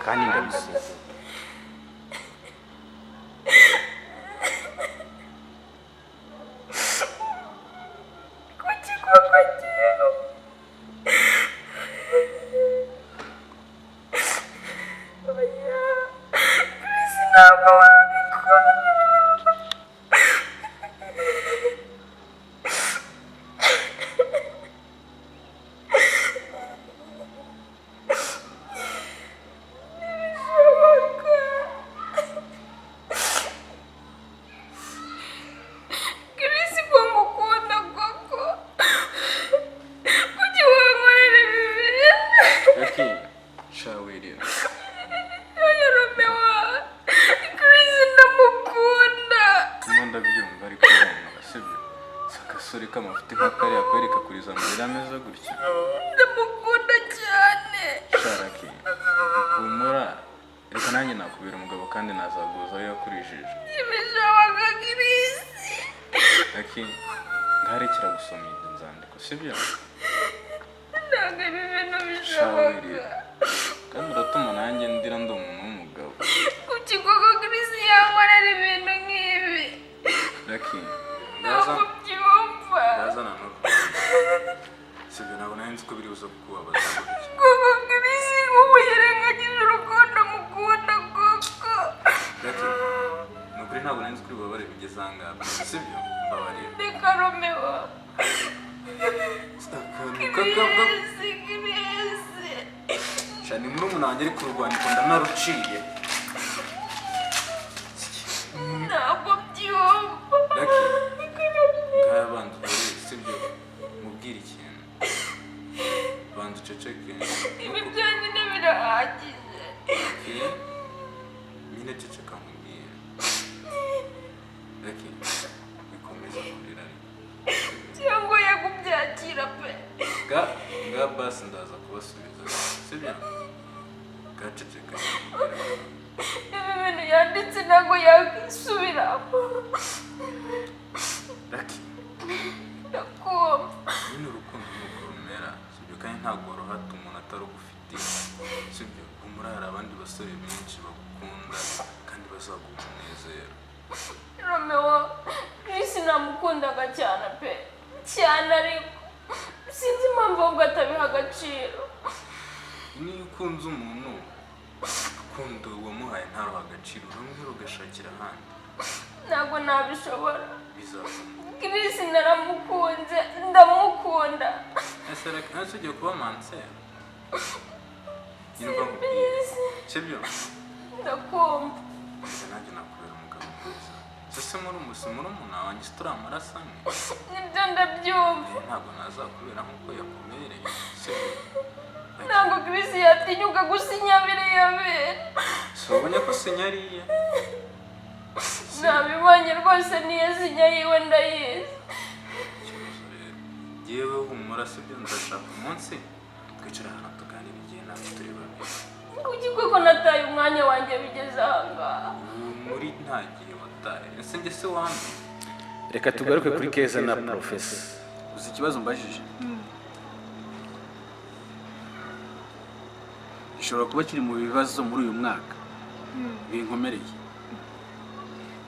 kandi ndabisoza. Ndamukunda cyane. Lucky, humura, reka nanjye nakubera umugabo kandi nazaguza aho yakurishije. Ibishoboka Chris. Lucky, ngarekera gusoma iyi nzandiko, sibyo? ntabwo ibi bintu bishoboka. kandi uratuma nanjye ndira ndi umuntu w'umugabo. Kuki koko Chris yankorera ibintu nk'ibi? Lucky, Ntabwo byumva. ndazana no sibyo ntabwo nari nzi ko biri buze kukubabaza. Koko Chris ubu yirengagije urukundo mukunda koko. Lucky, nukuri ntabwo nari nzi ko ububabare bigeze ahangaha sibyo mbabarira. Reka Romeo. Shani murumuna wanjye ari kurwandiko ndanaruciye. Ntabwo byumva. Lucky, ngaya banza urebe sibyo mubwire ikintu. Banza uceceke. Ibi byonyine birahagije. Okay? Nyine ceceka mubwire. Lucky, bikomeza kurira ariko. Cyangwa yakubyakira pe. Nga basi ndaza kubasubiza sibyo gaceceka. Ibi bintu yanditse ntabwo yakisubiramo. Lucky, Ndakumva. nyine urukundo nuko rumera sibyo kandi ntabwo ruhata umuntu atarugufitiye sibyo. Humura hari abandi basore benshi bagukunda kandi bazaguha umunezero. Romeo, Chris namukundaga cyane pe. Cyane ariko sinzi impamvu ahubwo atabiha agaciro. Niyo ukunze umuntu urukundo wamuhaye ntaruha agaciro urumwe ugashakira ahandi Ntabwo nabishobora. bizavamo. Chris naramukunze, ndamukunda. Ese ugiye kuba mansera nyine nkubwire sibyo Ndakumva. Njye nanjye nakubera umugabo mwiza. Ese murumuna wanjye si turi amaraso amwe? Nibyo ndabyumva. Ntabwo nazakubera nk'uko yakubereye sibyo. Ntabwo Chris yatinyuka gusinya biriya bintu. Si wabonye ko sinyariye? Nabibonye rwose niyo sinya yiwe ndayizi. Ikibazo rero yewe humura sibyo ndashaka umunsi twicara hano tuganira igihe natwe turi babiri. Kuki koko nataye umwanya wanjye bigeze ahangaha? Muri nta gihe wataye ese njye se wamwe. reka tugaruke kuri Keza na Profesa. uzi ikibazo mbajije gishobora kuba kiri mu bibazo muri uyu mwaka binkomereye.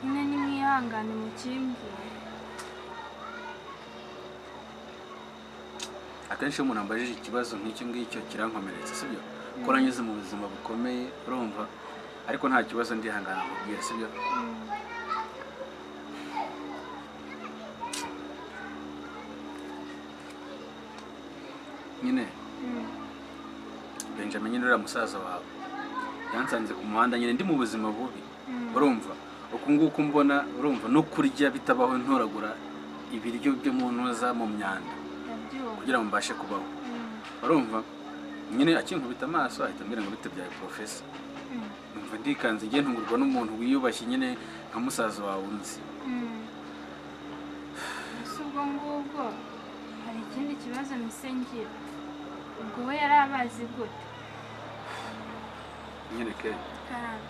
nyine nimwihangane mukimbwire. akenshi iyo umuntu ambajije ikibazo nk'icyo ngicyo kirankomeretsa sibyo ko nanyuze mu buzima bukomeye urumva ariko nta kibazo ndihangana nkubwira sibyo. nyine Benjamin nyine uriya musaza wawe yansanze ku muhanda nyine ndi mu buzima bubi urumva uku nguku mbona urumva no kurya bitabaho ntoragura ibiryo byo mu ntoza mu myanda kugira ngo mbashe kubaho urumva nyine akinkubita amaso ahita ambwira ngo bite byawe Profesa. Numva ndikanze ngiye ntungurwa n'umuntu wiyubashye nyine nka musaza wawe unzi. ese ubwo ngubwo hari ikindi kibazo misengira ubwo we yari abazi gute? nyine ke Karame.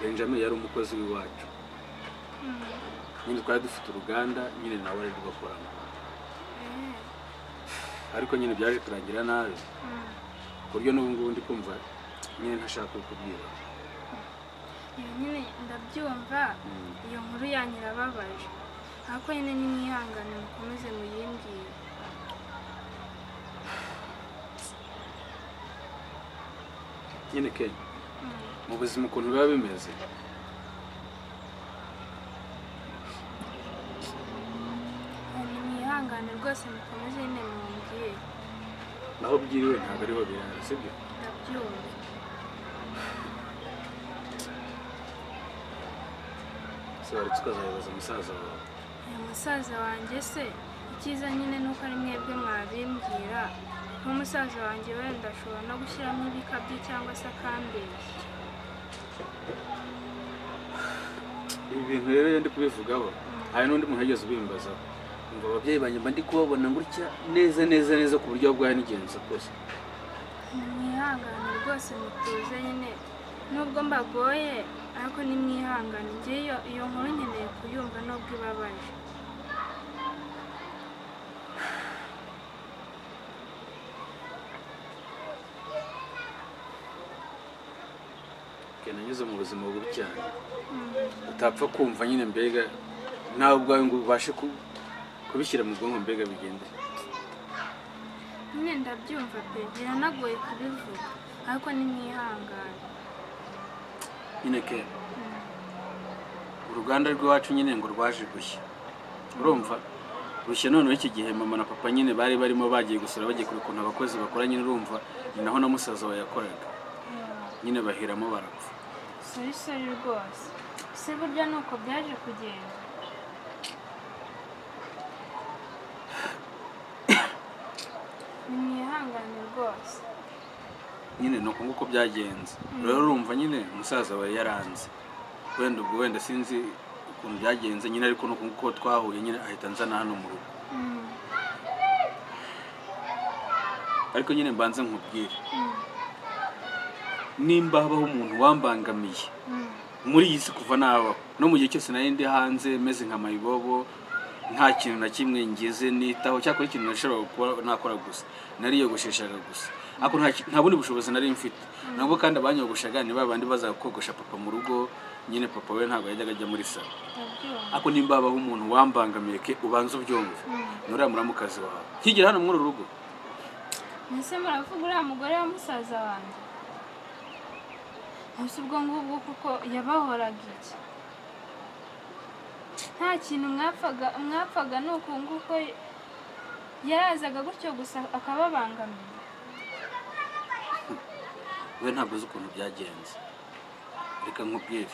Benjamin yari umukozi w'iwacu nyine twari dufite uruganda nyine nawe ari rwakoramo ariko nyine byaje kurangira nabi ku buryo n'ubu ngubu ndi kumva nyine ntashaka kukubwira. iyo nyine ndabyumva iyo nkuru yanyu irababaje ariko nyine nimwihangane mukomeze muyimbwire. nyine ke mu buzima ukuntu biba bimeze nimwihangane rwose mukomeze nyine mumbwire. naho byiriwe ntabwo ariho birara sibyo. ndabyumva. se waretse ukazabibaza musaza wawe. uyu musaza wanjye se icyiza nyine nuko ari mwebwe mwabimbwira nk'umusaza wanjye wenda ashobora no gushyiramo ibikabyo cyangwa se akambeshya. ibi bintu rero iyo ndi kubivugaho hari n'undi muntu yageze ubimbazaho ngo ababyeyi banjye mba ndi kubabona gutya neza neza neza ku buryo bwawe n'igenza kose. nimwihangane rwose mutuze nyine nubwo mbagoye ariko nimwihangane njyewe iyo nkuru nkeneye kuyumva nubwo ibabaje. nanyuze mu buzima bubi cyane utapfa kumva nyine mbega nawe ubwawe ngo ubashe kubishyira mu bwonko mbega bigende. nyine ndabyumva pe biranagoye kubivuga ariko nimwihangane nyine ke uruganda rw'iwacu nyine ngo rwaje gushya urumva rushya noneho iki gihe mama na papa nyine bari barimo bagiye gusura bagiye kuri ukuntu abakozi bakora nyine urumva ni naho na musaza we yakoraga nyine bahiramo barapfa. sori rwose se burya nuko byaje kugenda nimwihangane rwose nyine nuko nguko byagenze rero urumva nyine umusaza we yaranze wenda sinzi ukuntu byagenze nyine ariko nuko nguko twahuye nyine ahita nzana hano mu rugo ariko nyine mbanze nkubwire nimba habaho umuntu wambangamiye muri iyi si kuva nabaho no mu gihe cyose nari ndi hanze meze nka mayibobo nta kintu na kimwe ngeze nitaho cyakora ikintu nashobora kuba nakora gusa nariyogosheshaga gusa ariko nta bundi bushobozi nari mfite nabwo kandi abanyogoshaga ni babandi baza kogosha papa mu rugo nyine papa we ntabwo yajyaga ajya muri salo ariko nimba habaho umuntu wambangamiye ke ubanza ubyumve nuriya muramukazi wawe nkigera hano muri uru rugo. mbese muravuga uriya mugore wa musaza wanjye gusa ubwo ngubwo kuko yabahoraga iki nta kintu mwapfaga ni uku nguko yarazaga gutyo gusa akababangamira we ntabwo uzi ukuntu byagenze reka nkubwire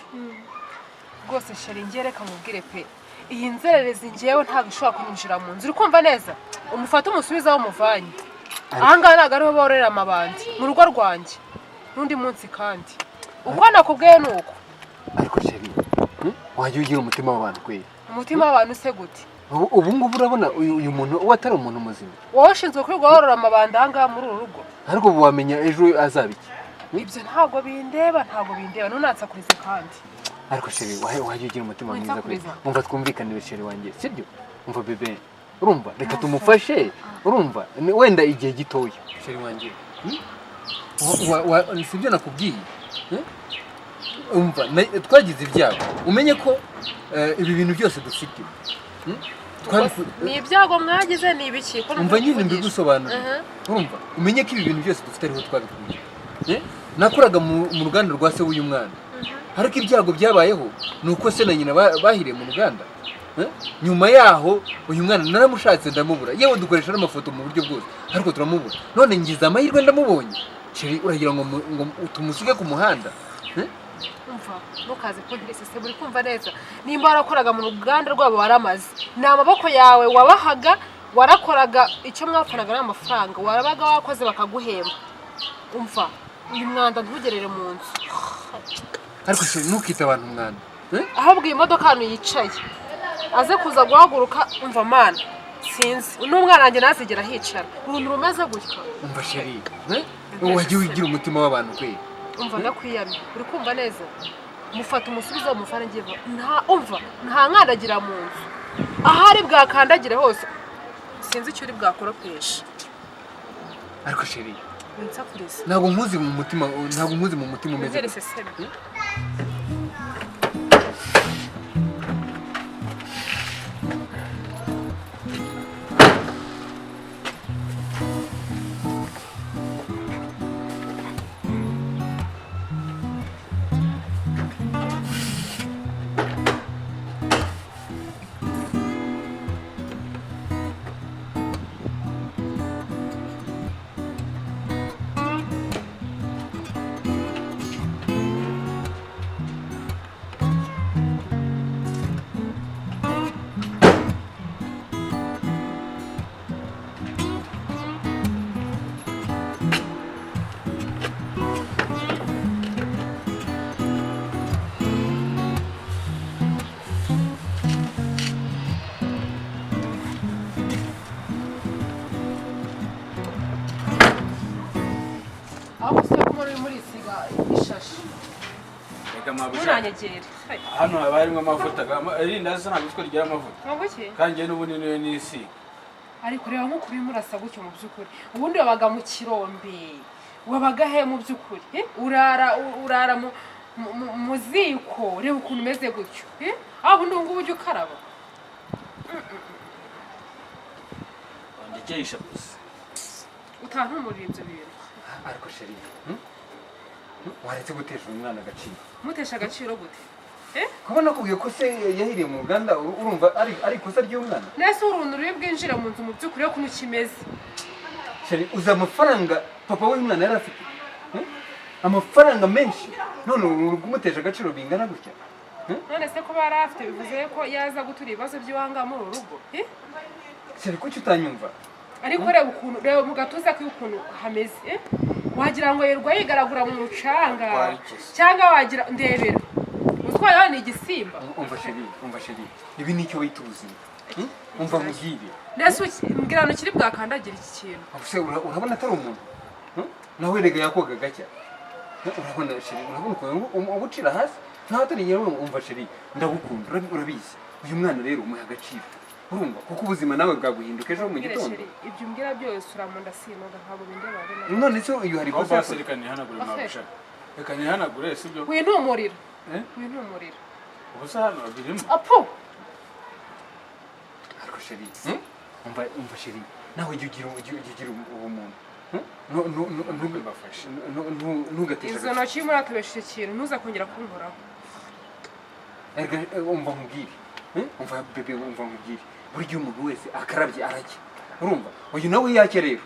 rwose sheri njye reka nkubwire pe iyi nzererezi njyewe ntabwo ishobora kunyinjira mu nzu uri kumva neza umufate umusubizaho umuvanye ahangaha ntabwo ariho bororera amabandi mu rugo rwanjye n'undi munsi kandi uko nakubwiye ni uko. ariko sheri wajya ugira umutima w'abantu kwera umutima w'abantu se gute ubu ngubu urabona uyu muntu uwo atari umuntu muzima wowe ushinzwe kwirirwa worora amabandi ahangaha muri uru rugo ariko ubu wamenya ejo azaba iki ibyo ntabwo bindeba ntunansakurize kandi ariko sheri wajya ugira umutima mwiza kwera umva twumvikanire sheri wanjye sibyo umva bebe urumva reka tumufashe urumva wenda igihe gitoya sheri wanjye sibyo nakubwiye umva twagize ibyago umenye ko ibi bintu byose dufite ni ibyago mwagize ni ibiki umva nyine mbigusobanurira urumva umenye ko ibi bintu byose dufite ariho twabikuye nakoraga mu ruganda rwa se w'uyu mwana ariko ibyago byabayeho ni uko se na nyina bahiriye mu ruganda nyuma yaho uyu mwana naramushatse ndamubura yewe dukoresha n'amafoto mu buryo bwose ariko turamubura none ngize amahirwe ndamubonye sheri uragira ngo tumusige ku muhanda umva ntukaze kuntirese se buri kumva neza nimba warakoraga mu ruganda rwabo waramaze ni amaboko yawe wabahaga warakoraga icyo mwapfanaga n'amafaranga warabaga wakoze bakaguhemba umva uyu mwanda ntugerere mu nzu ariko sheri ntukite abantu umwanda ahubwo iyi modoka hano yicaye aze kuza guhaguruka umva mana sinzi n'umwana wanjye ntazigera hicara uruntu rumeze gutyo umva sheri wajya wigira umutima w'abantu kwera umva ndakwiyamye uri kumva neza mufata umusubizo w'umufana ngiye nta nkandagira mu nzu ahari bwakandagire hose sinzi icyo uri bwakoropesha ariko sheri winsakurize ntabwo nkuzi mu mutima umeze hano haba harimo amavuta irindazi ntabwo utwo rigira amavuta kandi n'ubundi niyo n'isi ariko reba nk'uko urimo urasa gutyo mu by'ukuri ubundi wabaga mu kirombe wabaga he mu by'ukuri urara mu ziko reba ukuntu umeze gutyo aho ubu ngubu ujya ukaraba wandikisha gusa utantumurira ibyo bintu ariko sheri waretse gutesha umwana agaciro mutesha agaciro gute kubona nakubwiye ko se yahiriye mu ruganda urumva ari ikosa ry'umwana nese uruntu ruri bwinjira mu nzu mu by'ukuri ukuntu kimeze sheri uzi amafaranga papa w'umwana yari afite amafaranga menshi none uri kumutesha agaciro bingana gutya none se ko bari afite bivuze ko yaza gutura ibibazo by'iwanga muri uru rugo sheri kuki utanyumva ariko reba mu gatuza ke ukuntu hameze wagira ngo yirwa yigaragura mu mucanga cyangwa wagira ndebera utwaye ni igisimba umva sheri ibi nicyo wita ubuzima umva mugire nese mbwirano kiri bwakandagira iki kintu se urabona atari umuntu nawe rega yakoga gacya urabona sheri urabona ukuntu ubucira hasi ntaho atari yewe umva sheri ndagukunda urabizi uyu mwana rero umuha agaciro urumva kuko ubuzima nawe bwaguhinduka ejo mu gitondo ibyo umbwira byose uramunda sinoga ntabwo bindeba none se uyu hari kosa reka nihanagure mabusha reka nihanagure sibyo wintumurira ubusa hano birimo apo ariko sheri umva sheri nawe ujya ugira ubumuntu ntugafashe ntugatesha izo ntoki iyo muratubesha ikintu ntuza kongera kunkoraho umva nkubwire umva bebe umva nkubwire burya umuntu wese akarabye arajya urumva uyu nawe yacye rero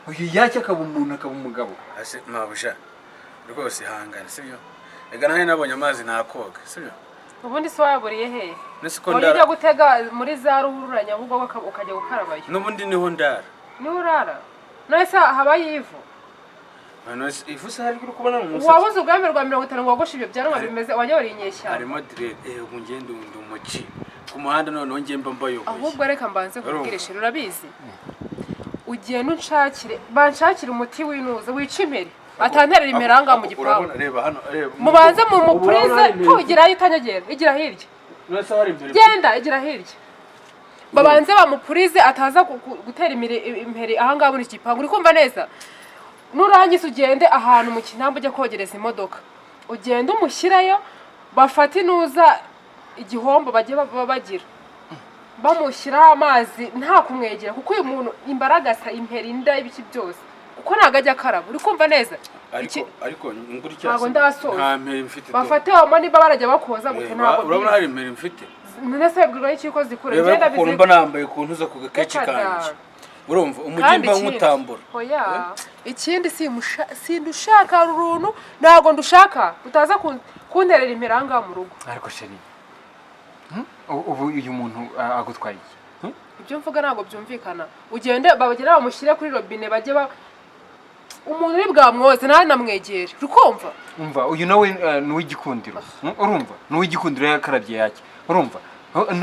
uyu yacye akaba umuntu akaba umugabo ase mabusha rwose hangana sibyo ega nawe nabonye amazi nakoga sibyo ubundi se wayaburiye hehe nese ko ujya gutega muri za ruhurura Nyabugogo ukajya gukarabayo n'ubundi niho ndara niho urara none se habaye ivu ifu se hari kuri kubona mu musatsi wabuze ubwami rwa 50 ngo wogoshe ibyo byanwa bimeze wanyabariye inyeshyamba harimo dread ubu ngende undi umuki ku muhanda noneho ngiye mba mbayoboye ahubwo reka mbanze kubwire shira urabizi ugiye nunshakire banshakire umuti winuza wica imperi atanterera imeranga mu gipangu reba hano mubanze mu mupurize tugira yitanyagera igira hirya nese hari imbere genda igira hirya babanze bamupurize ataza gutera imperi ahanga muri iki gipangu uri kumva neza nurangiza ugende ahantu mu kinambo ujya kogereza imodoka ugende umushyirayo bafata inuza igihombo bagiye bagira bamushyiraho amazi nta kumwegera kuko uyu muntu imbaragasa imperi inda ibiki byose kuko ntago ajya akaraba uri kumva neza ariko nguricya ntago ndasoza nta mperi mfite bafate wamo niba barajya bakoza gute ntabwo urabona hari imperi mfite none se bwirwa iki ko zikure genda bizi ukuntu mba nambaye ukuntu uza kugakeci kanje urumva umugimba nk'utambura oya ikindi sindushaka uruntu ntago ndushaka utaza kunterera imperanga mu rugo ariko sheri ubu uyu muntu agutwaye ibyo mvuga ntabwo byumvikana ugende bagera bamushyire kuri robine bajye umuntu uri bwamwoze nawe namwegere urukumva umva uyu nawe ni uw'igikundiro urumva ni uw'igikundiro yakarabye yake urumva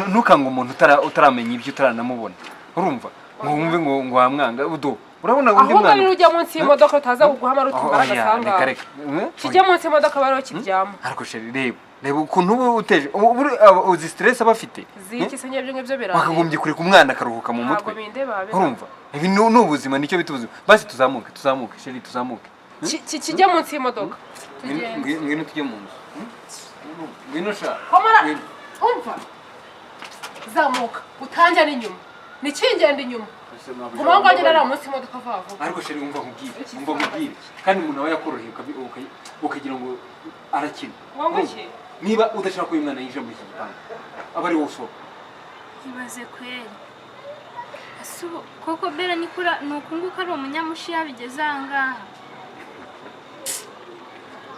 ntukanga umuntu utaramenya ibyo utaranamubona urumva ngo wumve ngo wamwanga udo urabona undi mwana ahubwo ujya munsi y'imodoka utaza kuguhama rutumara agasanga kijya munsi y'imodoka bariho kiryama ariko sheri reba ukuntu uba uteje uzi stress aba afite ziki se nyabyo ngibyo biranga bakagombye kureka umwana akaruhuka mu mutwe urumva ibi ni ubuzima nicyo bita ubuzima basi tuzamuke sheri tuzamuke kijya munsi y'imodoka ngwino tujye mu nzu ngwino sha umva zamuka utanjya n'inyuma nikingenda inyuma guma ngo agera munsi y'imodoka vavu ariko sheri umva nkubwire kandi umuntu aba yakoroheye ukagira ngo arakina niba udashaka ko uyu mwana yinjira muri iki gipangu aba ari wowe usohoka ibaze kweri koko bera ni ukunguka ari umunyamushi yabigeze aha ngaha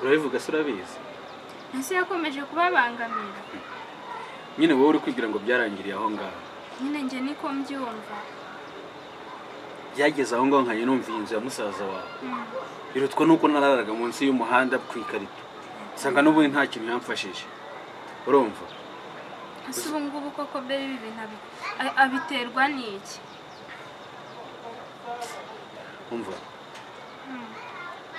urabivuga se urabizi ese yakomeje kubabangamira nyine wowe uri kwigira ngo byarangiriye aho ngaho nyine njye niko mbyumva byageze aho ngaho nkajya numva iyi nzu ya musaza wawe birutwa nuko nararaga munsi y'umuhanda ku ikarito nsanga n'ubundi nta kintu yamfashije urumva ese ubu ngubu koko bera ibi bintu abiterwa n'iki umva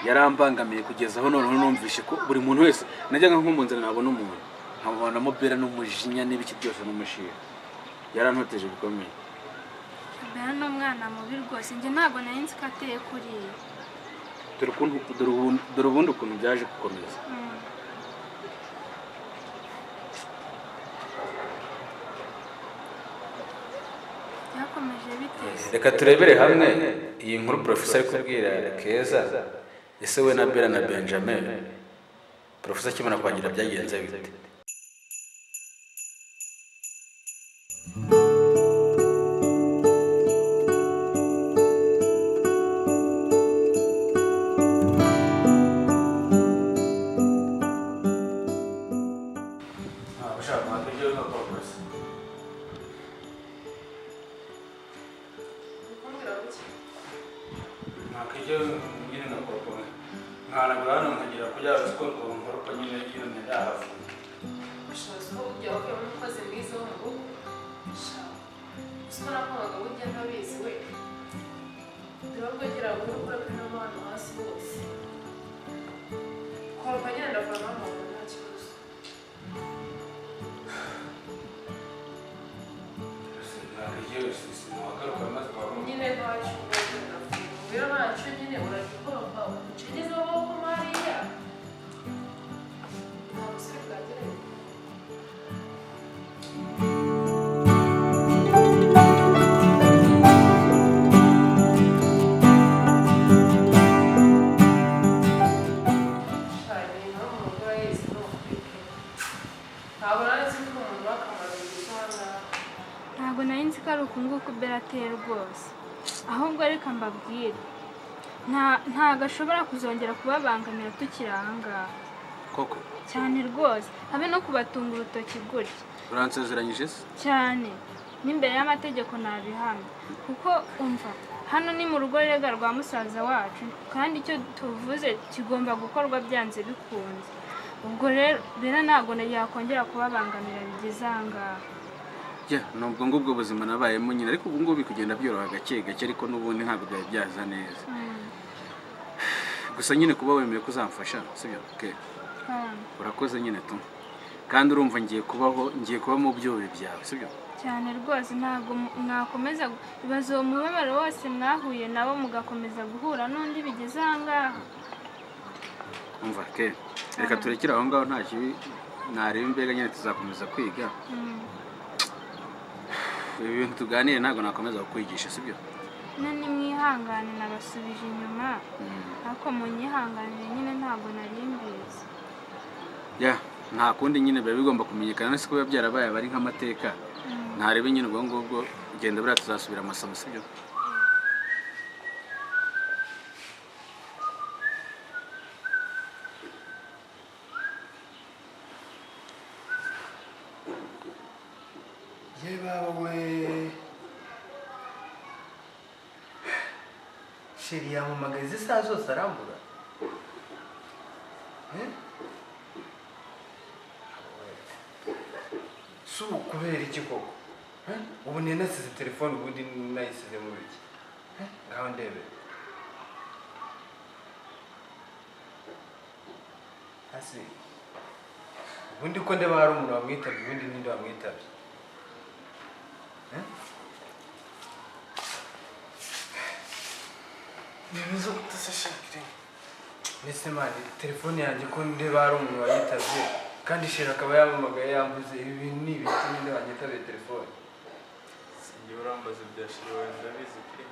yarambangamiye kugeza aho noneho numvishe ko buri muntu wese najyaga nko mu nzira nabona umuntu nkabonamo bera n'umujinya n'ibiki byose n'umushiha yarantoteje bikomeye bera ni umwana mubi rwose njye ntabwo nari nzi ko ateye kuriya dore ubundi ukuntu byaje gukomeza. byakomeje biteze. Reka turebere hamwe iyi nkuru Professor ari kubwira Keza, ese we na Bella na Benjamin Professor akimara kwagira byagenze bite? ntabwo nari nzi ko ari uku nguku Bella ateye rwose, ahubwo reka mbabwire ntabwo ashobora kuzongera kubabangamira tukiri aha ngaha Koko cyane rwose, habe no kubatunga urutoki gutya. uransezeranyije se? Cyane n'imbere y'amategeko nabihamya, kuko umva hano ni mu rugo rega rwa musaza wacu, kandi icyo tuvuze kigomba gukorwa byanze bikunze. Ubwo rero Bella ntabwo yakongera kubabangamira bigeze aha ngaha. Nubwo ngubwo ubuzima nabayemo nyine, ariko ubu ngubu bikugenda byoroha gake gake, ariko n'ubundi ntabwo byari byaza neza. Gusa nyine kuba wemeye kuzamfasha sibyo? Urakoze nyine tu, kandi urumva ngiye kuba mu byubi byawe sibyo? Cyane rwose, ntabwo mwakomeza ibibazo uwo mubabaro wose mwahuye nabo mugakomeza guhura n'undi bigeze aha ngaha. Umva reka turekere aho ngaho, nta kibi nareba, imbega nyine tuzakomeza kwiga. Ibi bintu tuganire ntabwo nakomeza kukwigisha sibyo? Nani mwihangane nabasubije inyuma, ariko munyihanganire nyine ntabwo nari mbizi. Nta kundi nyine biba bigomba kumenyekana, nasi kuba byarabaye aba ari nk'amateka. Ntarebe nyine ubwo ngubwo ugenda buriya tuzasubira amasomo sibyo? Sheri yampamagaye izi saha zose arambura. Si kubera iki koko? Ubu nasize telefone, ubundi nayisize mu biki? Ngaho ndebe. Hasi ubundi ko ndeba hari umuntu wamwitabye, ubundi ninde wamwitabye? Nibizo kutasashakire. Nese mani telefone yanjye ko ndeba hari umuntu wayitabye, kandi Sheri akaba yampamagaye yambuze. Ibi bintu ni ibiki? Ninde wanyitabye telefone? Sinjye urambaza ibya Sheri wawe ndabizi pe.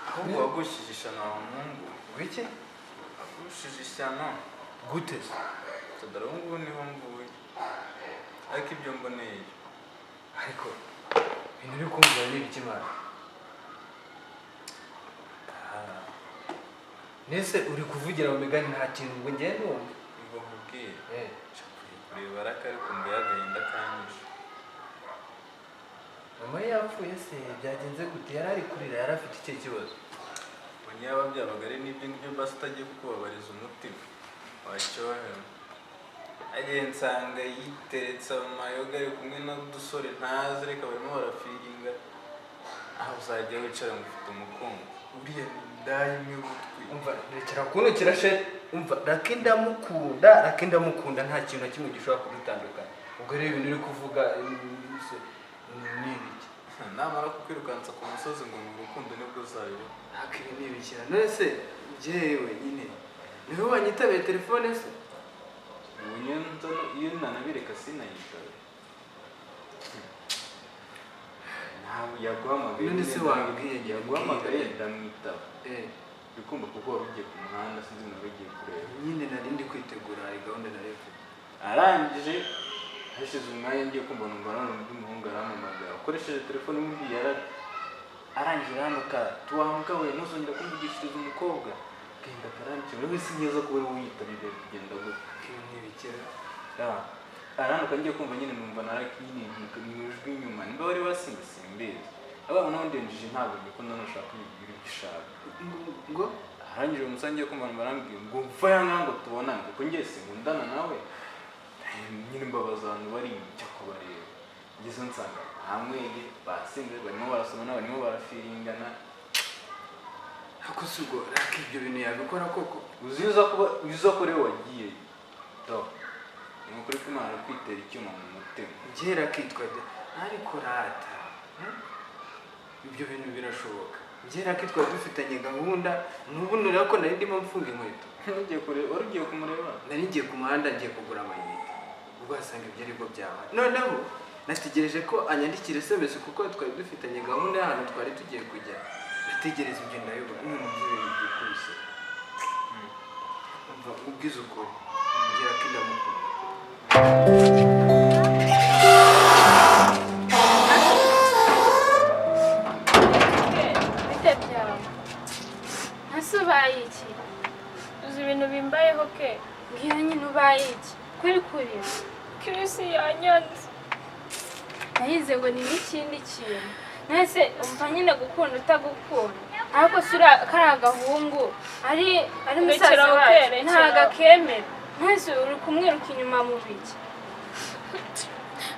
Ahubwo wagushije ishyano wa Mungu. Wiki? Wagushije ishyano. Gute? Tudara ubu ngubu niho mvuye. Ariko ibyo mboneye. Ariko ibintu uri kumvira ni ibiki mani? Nese uri kuvugira mu migani nta kintu ngo ngende wumva? Ngo nkubwire. Kureba ariko ariko mbere agahinda kanyishe. Mama yapfuye se byagenze gute? Yari ari kurira, yari afite icyo kibazo? Niba byabaga ari n'ibyo ngibyo basi utagiye kukubabariza umutima wacyohewe. Agiye nsanga yiteretse amayoga ari kumwe n'udusore ntazi, reka barimo barafiringa. Aho uzajya wicara ngo ufite umukungu. Uriya ni indaya imwe gutwi. Umva rekera kunukira Sheri. Umva Raki ndamukunda, nta kintu na kimwe gishobora kudutandukanya. Ubwo rero ibintu uri kuvuga ni ibiki? namara kukwirukansa ku musozi ngo ni urukundo nibwo uzayo. ntabwo ibi ntibikira none se njyewe nyine niwe wanyitabiye telefone se ubu iyo nanabireka sinayitabe. ntabwo yaguhamagaye none se wambwiye yaguhamagaye ndamwitaba bikumva kuko wari ugiye ku muhanda sinzi nawe ugiye kureba. nyine nari ndi kwitegura hari gahunda nari mfite. arangije hashize umwanya ngiye kumva numva nanone undi muhungu arampamagara akoresheje telefone imubwiye arangije aranuka tuwamuka we ntuzongera kumvugishiriza umukobwa genda karangije wowe si neza ko wari wiyitabiriye kugenda gutya. ibi ntibikira aranuka ngiye kumva nyine numva narakini nijwi inyuma nimba wari wasinze simbizi abana naho ndenjije ntabwo ndikunda nashaka ibintu bishaka ngo arangije umusange ngiye kumva numva arambwiye ngo mva yanga ngo tubonane kuko ngiye sinkundana nawe nyine mbabaza abantu bari icyo kubareba ngeze nsanga hamwege basinze barimo barasoma n'abarimo barafiringana. ariko si ubwo reka ibyo bintu yabikora koko uza ko rero wagiye ni ukuri ko Imana kwitera icyuma mu mutima ngera kitwa ariko rata ibyo bintu birashoboka ngera kitwa dufitanye gahunda n'ubu nureba ko nari ndimo mfunga inkweto. wari ugiye kumureba? nari ngiye ku muhanda ngiye kugura amayinite ubwo wasanga ibyo aribwo byawe noneho nategereje ko anyandikira SMS kuko twari dufitanye gahunda y'ahantu twari tugiye kujya nategereza ibyo ndabibona none ibintu byikubise umva ubwiza ukuri ngira ko ndamukunda. bite byawe ntase ubaye iki uzi ibintu bimbayeho ke mbwira nyine ubaye iki kuri kurira Chris yanyanze nahize ngo ni n'ikindi kintu nese umva nyine gukunda utagukunda ariko sura kari agahungu ari musaza wacu ntago akemera nese uri kumwiruka inyuma mu biki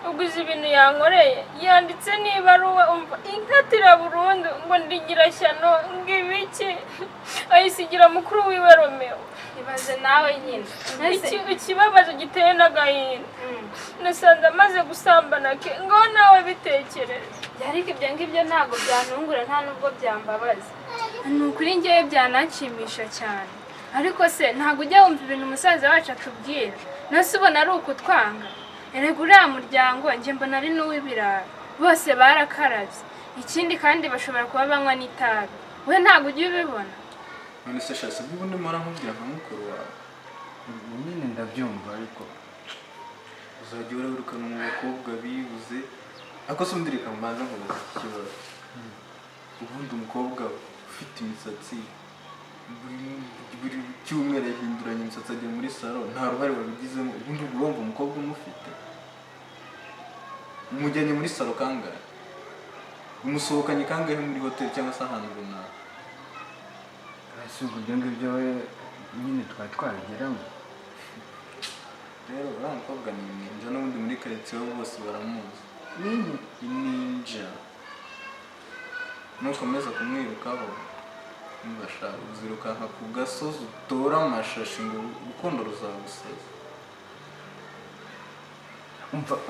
ubwo uzi ibintu yankoreye yanditse n'ibaruwa umva inkatira burundu ngo ndigira shyano ngo ibiki ayisigira mukuru wiwe Romeo. ibaze nawe nyine ikibabazo giteye n'agahinda nasanze amaze gusambana ke ngo nawe bitekereza ariko ibyo ngibyo ntabwo byantungura nta nubwo byambabaza ni ukuri ngewe byananshimisha cyane ariko se ntabwo ujya wumva ibintu umusaza wacu atubwira nase ubona ari ukutwanga erega uriya muryango njye mbona ari n'uw'ibirara bose barakarabye ikindi kandi bashobora kuba banywa n'itabi we ntabwo ujya ubibona. none se shasi ubu ndimara nkubwira nka mukuru wawe nyine ndabyumva ariko uzajya urabirukana mu bakobwa bibuze ariko se undi reka mbanza nkubaza iki kibazo ubundi umukobwa ufite imisatsi buri cyumweru yahinduranya imisatsi ajya muri salo nta ruhare wabigizemo ubundi ubwo wumva umukobwa umufite umujyanye muri salo kangahe umusohokanye kangahe muri hoteli cyangwa se ahantu runaka si uburyo ngibyo we nyine twari twabigeramo rero uriya mukobwa ni ninja n'ubundi muri karitsiye bose baramuzi nini ninja nukomeza kumwirukaho ntibashaka uzirukanka ku gasozi utora amashashi ngo urukundo ruzagusaza.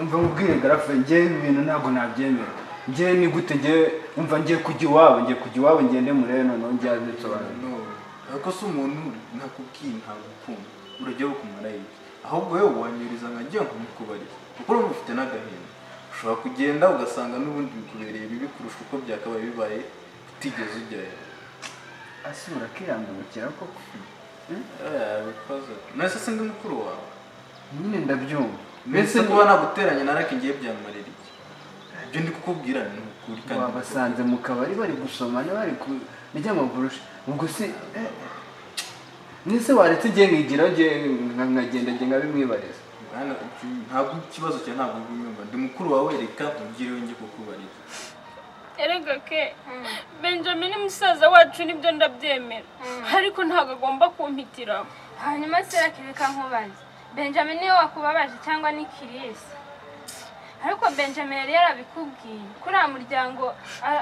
umva mubwire garafe njyewe ibi bintu ntabwo nabyemera njyewe ni gute njyewe umva ngiye kujya iwabo ngende murebe noneho njye azisobanura ariko se umuntu nakubwiye ntabwo ukunda urajya kumara iki ahubwo wowe wanyuriza nkajya nkumukubariza kuko urumva ufite n'agahinda ushobora kugenda ugasanga n'ubundi bikubereye bibi kurusha uko byakabaye bibaye utigeze ujyayo. asubira akirangamukira koko yabikoze nase se ndi mukuru wawe nyine ndabyumva mbese kuba naguteranya narake ngiye byamarira iki ibyo ndi kukubwira ni ukuri kandi wabasanze mu kabari bari gusomana bari kurya amaburushi ubwo se nise waretse igihe nkigira nkagenda njye nkabimwibariza ntabwo ikibazo cyawe ntabwo ubyumva ndi mukuru wawe reka ntugire njye kukubariza. erega ke Benjamin musaza wacu nibyo ndabyemera ariko ntabwo agomba kumpitiramo. hanyuma se reka nkubaze Benjamin niwe wakubabaje cyangwa ni Chris? ariko Benjamin yari yarabikubwiye kuri uriya muryango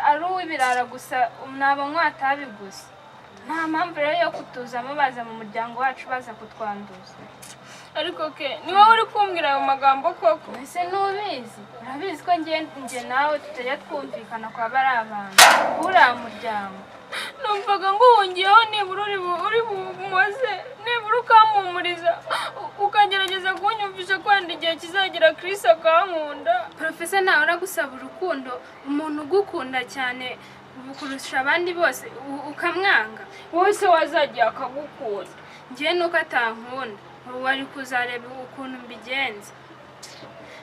ari uw'ibirara gusa ntabwo atabi gusa nta mpamvu rero yo kutuzamo baza mu muryango wacu baza kutwanduza. ariko ke ni wowe uri kumbwira ayo magambo koko? Ese ntubizi? Urabizi ko njye nawe tutajya twumvikana kwa bari abantu uriya muryango. Numvaga nguhungiyeho nibura uri bumuze, nibura ukampumuriza ukagerageza kunyumvisha ko wenda igihe kizagera Chris akankunda. Profesa nawe uragusaba urukundo, umuntu ugukunda cyane kurusha abandi bose ukamwanga. Wowe se wazagiye akagukunda? Njye nuko atankunda, wari kuzareba ukuntu mbigenza.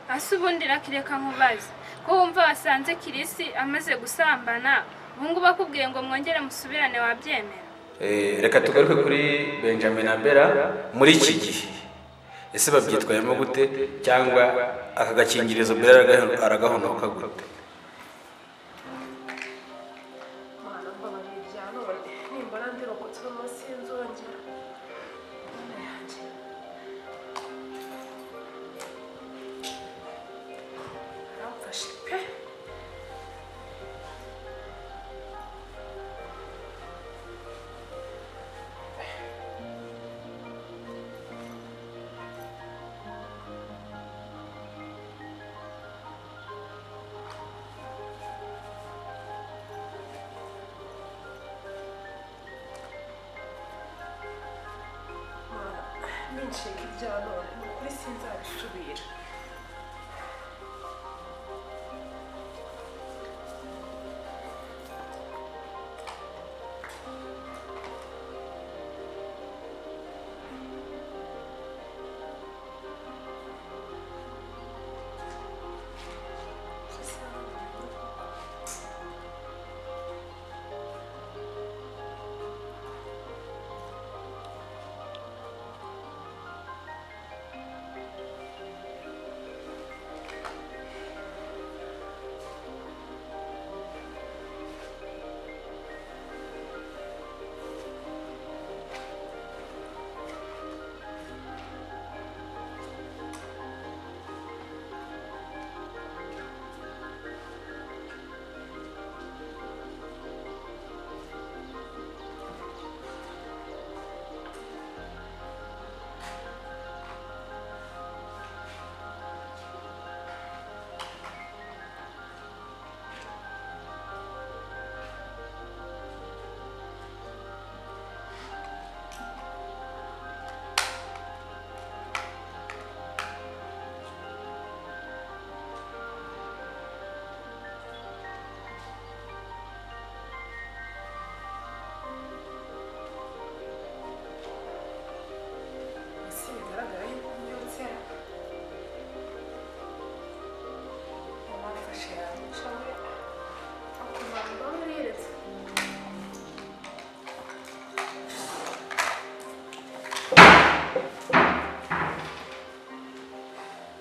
Ase ubundi rakireka nkubaze ko wumva wasanze Kirisi amaze gusambana, ubungu bakubwiye ngo mwongere musubirane wabyemera? Reka tugaruke kuri Benjamin na Bella muri iki gihe. Ese babyitwayemo gute cyangwa aka gakingirizo Bella aragahonoka gute? Ninshika ibya none ni ukuri sinzabisubira.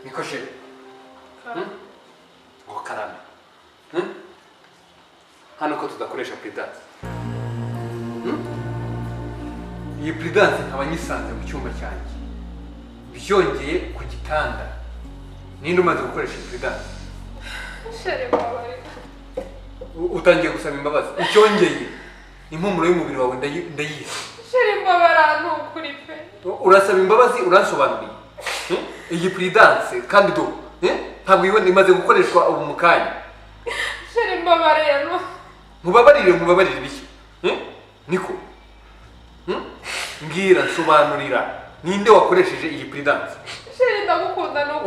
Nikoshe. Ngo karame. Hano ko tudakoresha prudence. Iyi prudence nkaba nyisanze mu cyumba cyanjye. Byongeye ku gitanda. Ninde umaze gukoresha prudence? Shere bawe. Utangiye gusaba imbabazi. Icyongeye impumuro y'umubiri wawe ndayiha. Shere mbabara ntukuri pe. Urasaba imbabazi urasobanuriye. Iyi prudence kandi do ntabwo ibona imaze gukoreshwa ubu mu kanya. Shere mbabare no. Mubabarire biki? Niko. Mbwira nsobanurira ninde wakoresheje iyi prudence? Shere ndagukunda no.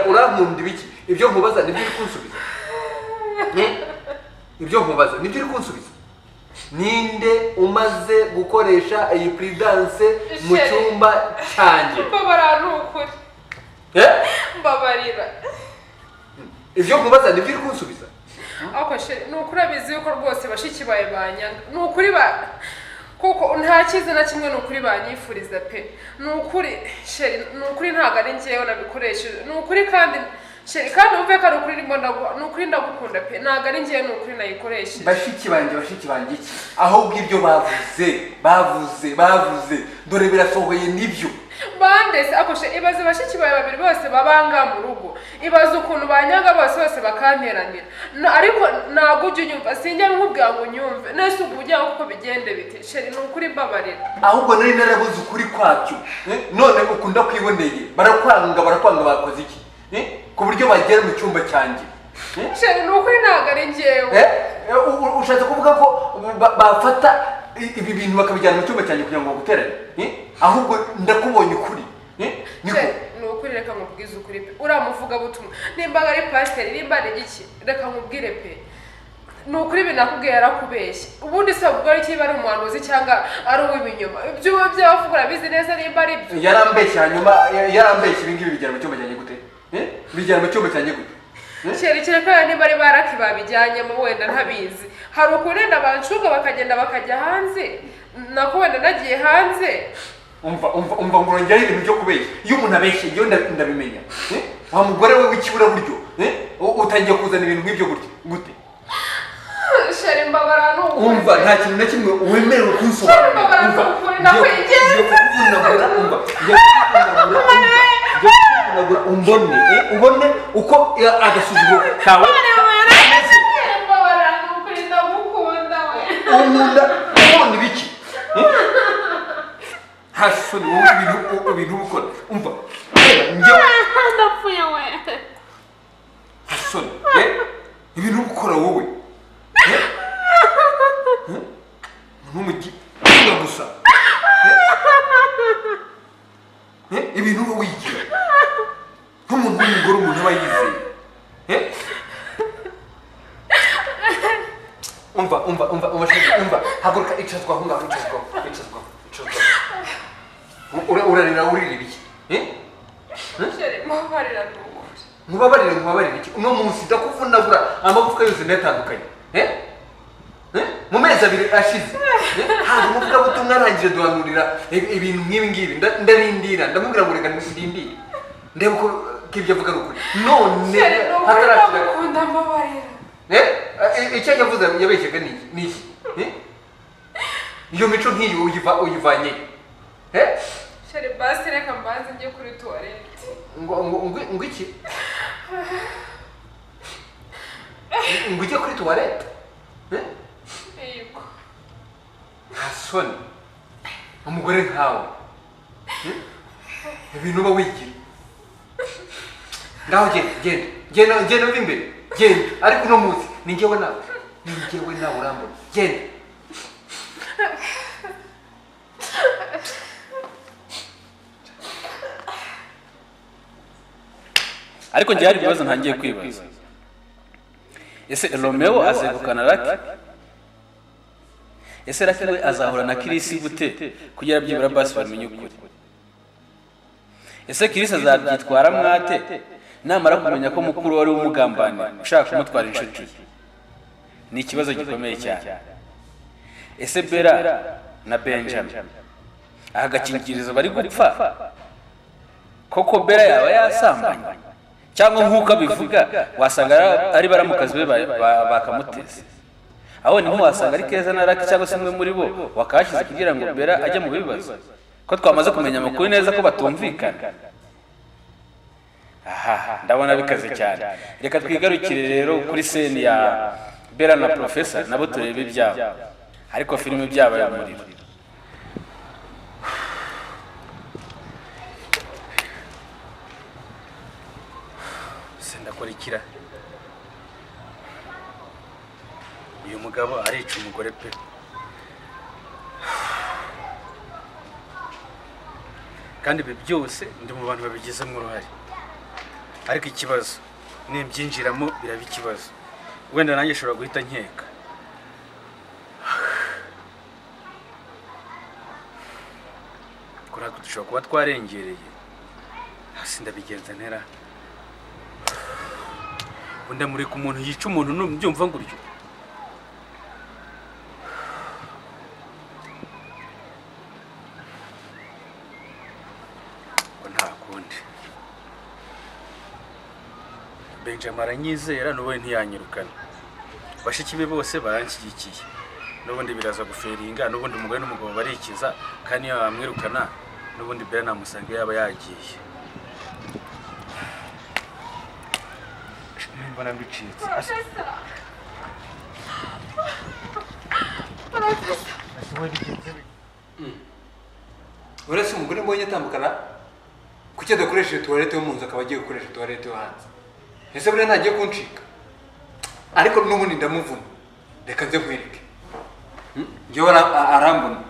Urankunda ibiki? Ibyo nkubaza nibyo uri kunsubiza. Ibyo nkubaza nibyo uri kunsubiza. Ninde umaze gukoresha iyi prudence mu cyumba cyanjye? Mbabara ntukuri. Mbabarira. Ibyo nkubaza nibyo uri kunsubiza. Ako shere nukuri abizi yuko rwose bashiki baye banyanga. Nukuri kuko nta cyiza na kimwe nukuri banyifuriza pe. Nukuri shere nukuri ntago ari ngewe nabikoresheje. Nukuri kandi shere kandi umve ko ari ukuri nukuri ndagukunda pe. Ntago ari ngewe nukuri nayikoresheje. Bashiki banjye iki? Ahubwo ibyo bavuze. Dore birasohoye nibyo. bandese akoshe ibaze bashiki bawe babiri bose babanga mu rugo ibaze ukuntu banyanga bose bakanteranira ariko ntabwo ujya unyumva sinjya nkubwira ngo unyumve nese ubu ujya uko bigende bite sheri ni ukuri mbabarira ahubwo nari narabuze ukuri kwabyo none ukunda kwiboneye barakwanga bakoze iki ku buryo bagera mu cyumba cyanjye sheri ni ukuri ntabwo ari njyewe ushatse kuvuga ko bafata ibi bintu bakabijyana mu cyumba cyanjye kugira ngo baguterane ahubwo ndakubonye ukuri ni ukuri reka nkubwize ukuri pe uramuvuga butumwa nimba ari pasiteri nimba ari iki reka nkubwire pe ni ukuri binakubwiye yarakubeshye ubundi se ubwo ari kiba ari umuhanuzi cyangwa ari uw'ibinyoma ibyo byavuga urabizi neza nimba ari byo yarambeshye hanyuma yarambeshye ibi ngibi bijyana mu cyumba cyanjye gute bijyana mu cyumba cyanjye gute cyerekere ko niba ari baraki babijyanyemo wenda ntabizi hari ukuntu wenda banshuka bakagenda bakajya hanze nako wenda nagiye hanze umva ngo urongeraho ibintu byo kubeshya iyo umuntu abeshye njyewe ndabimenya wa mugore we w'ikiburaburyo utangiye kuzana ibintu nk'ibyo gute sheri mbabara ni ukuri umva nta kintu na kimwe wemerewe kunsobanurira sheri mbabara ni ukuri ndakwigenza ubone uko agasuzuguro kawe mbabara ni ukuri ndamukunda we umunda ubona ibiki hasoni wowe ibintu ukora umva ndapfuye we hasoni ibintu ukora wowe nk'umugi gusa ibintu uba wigira nk'umuntu w'umugore umuntu aba yizeye umva haguruka icazwaho ngaho icazwaho urarira urira ibiki mubabarire iki uno munsi ndakuvunagura amagufwa yose ndayatandukanye mu mezi abiri ashize ntabwo umuvugabutumwa arangije duhanurira ibintu nk'ibi ngibi ndarindira ndamubwira ngo reka ndindire ndebe uko ibyo avuga ari ukuri none hatarashira icyo yavuze yabeshyaga ni iki iyo mico nk'iyi uyivanye sheri basi reka mbanze njye kuri tuwarete ngo iki ngo ujye kuri tuwarete yego hasoni umugore nkawe ibintu uba wigira ngaho genda uva imbere genda ariko uno munsi ni njyewe nawe urambona genda ariko njye hari ibibazo ntangiye kwibaza ese Romeo azegukana Lucky ese Lucky we azahura na Kirisi gute kugira byibura basi bamenye ukuri ese Kirisi azabyitwara mwate namara kumenya ko mukuru wari umugambane ushaka kumutwara inshuti ni ikibazo gikomeye cyane ese Bella na Benjamin aha gakingirizo bari gupfa koko Bella yaba yasambanye cyangwa nk'uko abivuga wasanga ari baramukazi be bakamuteza aho niho wasanga ari Keza na Lucky cyangwa se umwe muri bo wakashize kugira ngo Bella ajye mu bibazo ko twamaze kumenya amakuru neza ko batumvikana aha ndabona bikaze cyane reka twigarukire rero kuri scene ya Bella na Professor nabo turebe ibyabo ariko filime byabaye umuriro sendakurikira uyu mugabo arica umugore pe kandi ibi byose ndi mu bantu babigizemo uruhare ariko ikibazo nimbyinjiramo biraba ikibazo wenda nanjye ushobora guhita nkeka kurako dushobora kuba twarengereye hasi ndabigenza ntera undi amurika umuntu yica umuntu byumva nguryo nta kundi Benjamin aranyizera n'ubundi ntiyanyirukana bashiki be bose baranshyigikiye n'ubundi biraza guferinga n'ubundi umugore n'umugabo barikiza kandi iyo bamwirukana n'ubundi bera namusanga yaba yagiye. Mbona mbicitse. Uretse umugore mbonye atambukana kuki adakoresheje tuwarete yo mu nzu akaba agiye gukoresha tuwarete yo hanze. Ese buriya ntagiye kuncika, ariko n'ubundi ndamuvuna. Reka nze nkwereke njyewe arambona.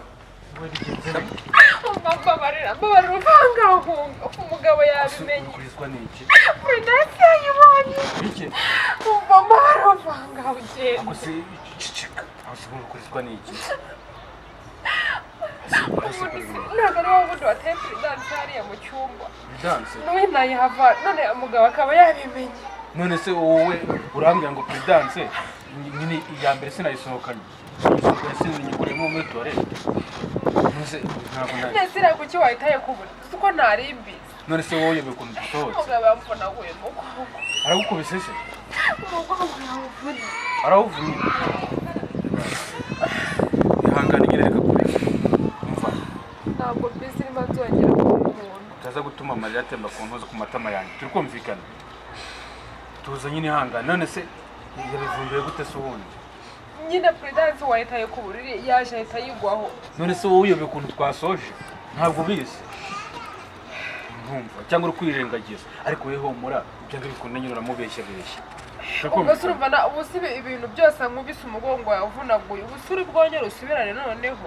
Mbabarira uvanga umugabo yabimenye. Ukurizwa n'iki? Prudence yayibonye. Iki? Mbabarira uvanga ugenda. Ako se cicika. Aho se ukurizwa n'iki? Ntabwo ari wowe ubundi wateye Prudence hariya mu cyumba. Prudence? N'uyu ntayihava none umugabo akaba yabimenye. None se wowe urambwira ngo Prudence nyine iya mbere sinayisohokanye. Sinyikuremo muri toilette. Nezira kuki wahitaye kubura kuko ntari mbizi. None se wowe yebe kuntu dusohotse. Umugabo yamvunaguye mu kuboko. Aragukubise se? Umugabo yawuvunye. Arawuvunye. Ihangane nyine reka kubika. Umva. Ntabwo mbizi niba nzongera kubona. Utaza gutuma amarira atemba ku ntuzi ku matama yanjye. Turi kumvikana. Tuza nyine ihangane. None se yabivumbuye gute se ubundi? Nyine Prudence wahitaye ku buriri yaje ahita yigwaho. None se wowe uyobe ukuntu twasoje ntabwo ubizi. Ntumva cyangwa uri kwirengagiza ariko weho humura byanga bikunda nyine uramubeshya beshya. Ubwo surumva ubusibe ibintu byose nkubise umugongo yavunaguye ubusuri bwongera usubirane noneho.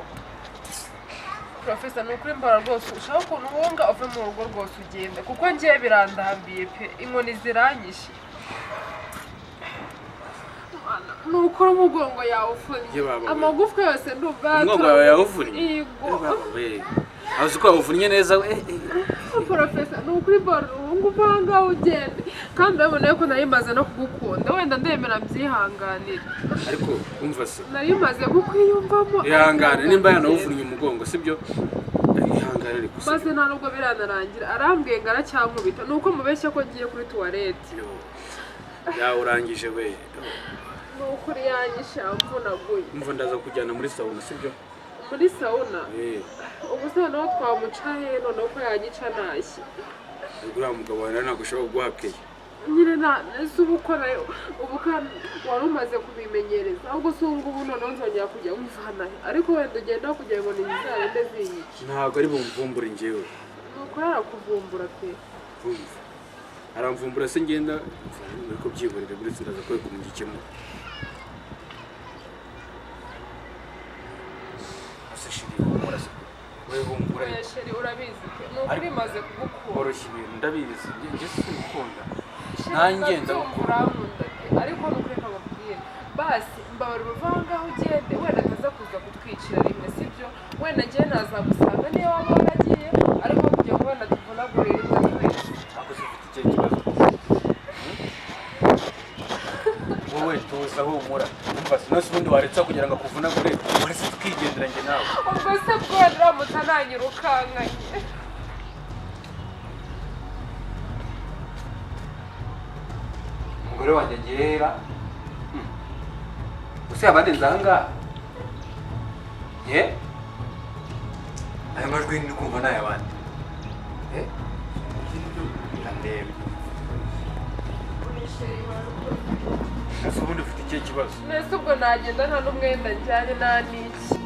Professor nukuri mbara rwose ushaka ukuntu wonga uve mu rugo rwose ugende kuko ngiye birandambiye pe inkoni ziranyishe. Nukora umugongo yawufunye amagufwa yose ndumva umugongo wawe yawufunye. Yego. Azi ko yawufunye neza we. Professor nukuri mbara uvanga ugende kandi urabona ko narimaze no kugukunda wenda ndemera mbyihanganira. Ariko umva se narimaze kukwiyumvamo. Ihangane nimba yanawufunye umugongo sibyo. Ihangane ariko se base nta nubwo biranarangira arambwiye ngo aracyankubita nuko mubeshya ko ngiye kuri toilette. Ya urangije we. Nukuri yanyishe amvunaguye. Umva ndaza kujyana muri sauna sibyo? Muri sauna? Ubu se naho twamuca he noneho ko yanyica nashye. Uriya mugabo wawe ntabwo ushobora kuguhakeye. Nyine nese ubu ukora ubu kandi wari umaze kubimenyereza ahubwo se ubu ngubu noneho nzongera kujya muvana he ariko wenda ugenda kugira ngo nizarende ziyiki. Ntabwo ari bumvumbure njyewe. Nuko yarakuvumbura pe. Umva aramvumbura se ngenda ariko byiborere buri ndaza ko kumugikemo. Sheri urabizi pe nukuri maze kugukunda. Oroshye ibintu ndabizi njye sikunda. Nanjye ndakura ariko nukuri nkababwira basi mbabara ubuvanga aho ugende wenda ataza kuza kutwicira rimwe sibyo wenda ngiye nazagusanga niyo waba waragiye ariko kugira ngo wenda tuvunagurire rimwe twese. Ako se ufite icyo kibazo. Wowe tuza humura. Umva sinose ubundi waretsa kugira ngo akuvunagure uretse tukigendera njye nawe. Ubwo se bwenda uramutse ananyirukankanye. Umugore wanjye agera gusa yabandenze aha ngaha. Aya majwi ndi kumva ni ay'abandi. Ndandebe. Ese ubundi ufite ikihe kibazo? Nese ubwo nagenda nta n'umwenda njyanye nta n'iki.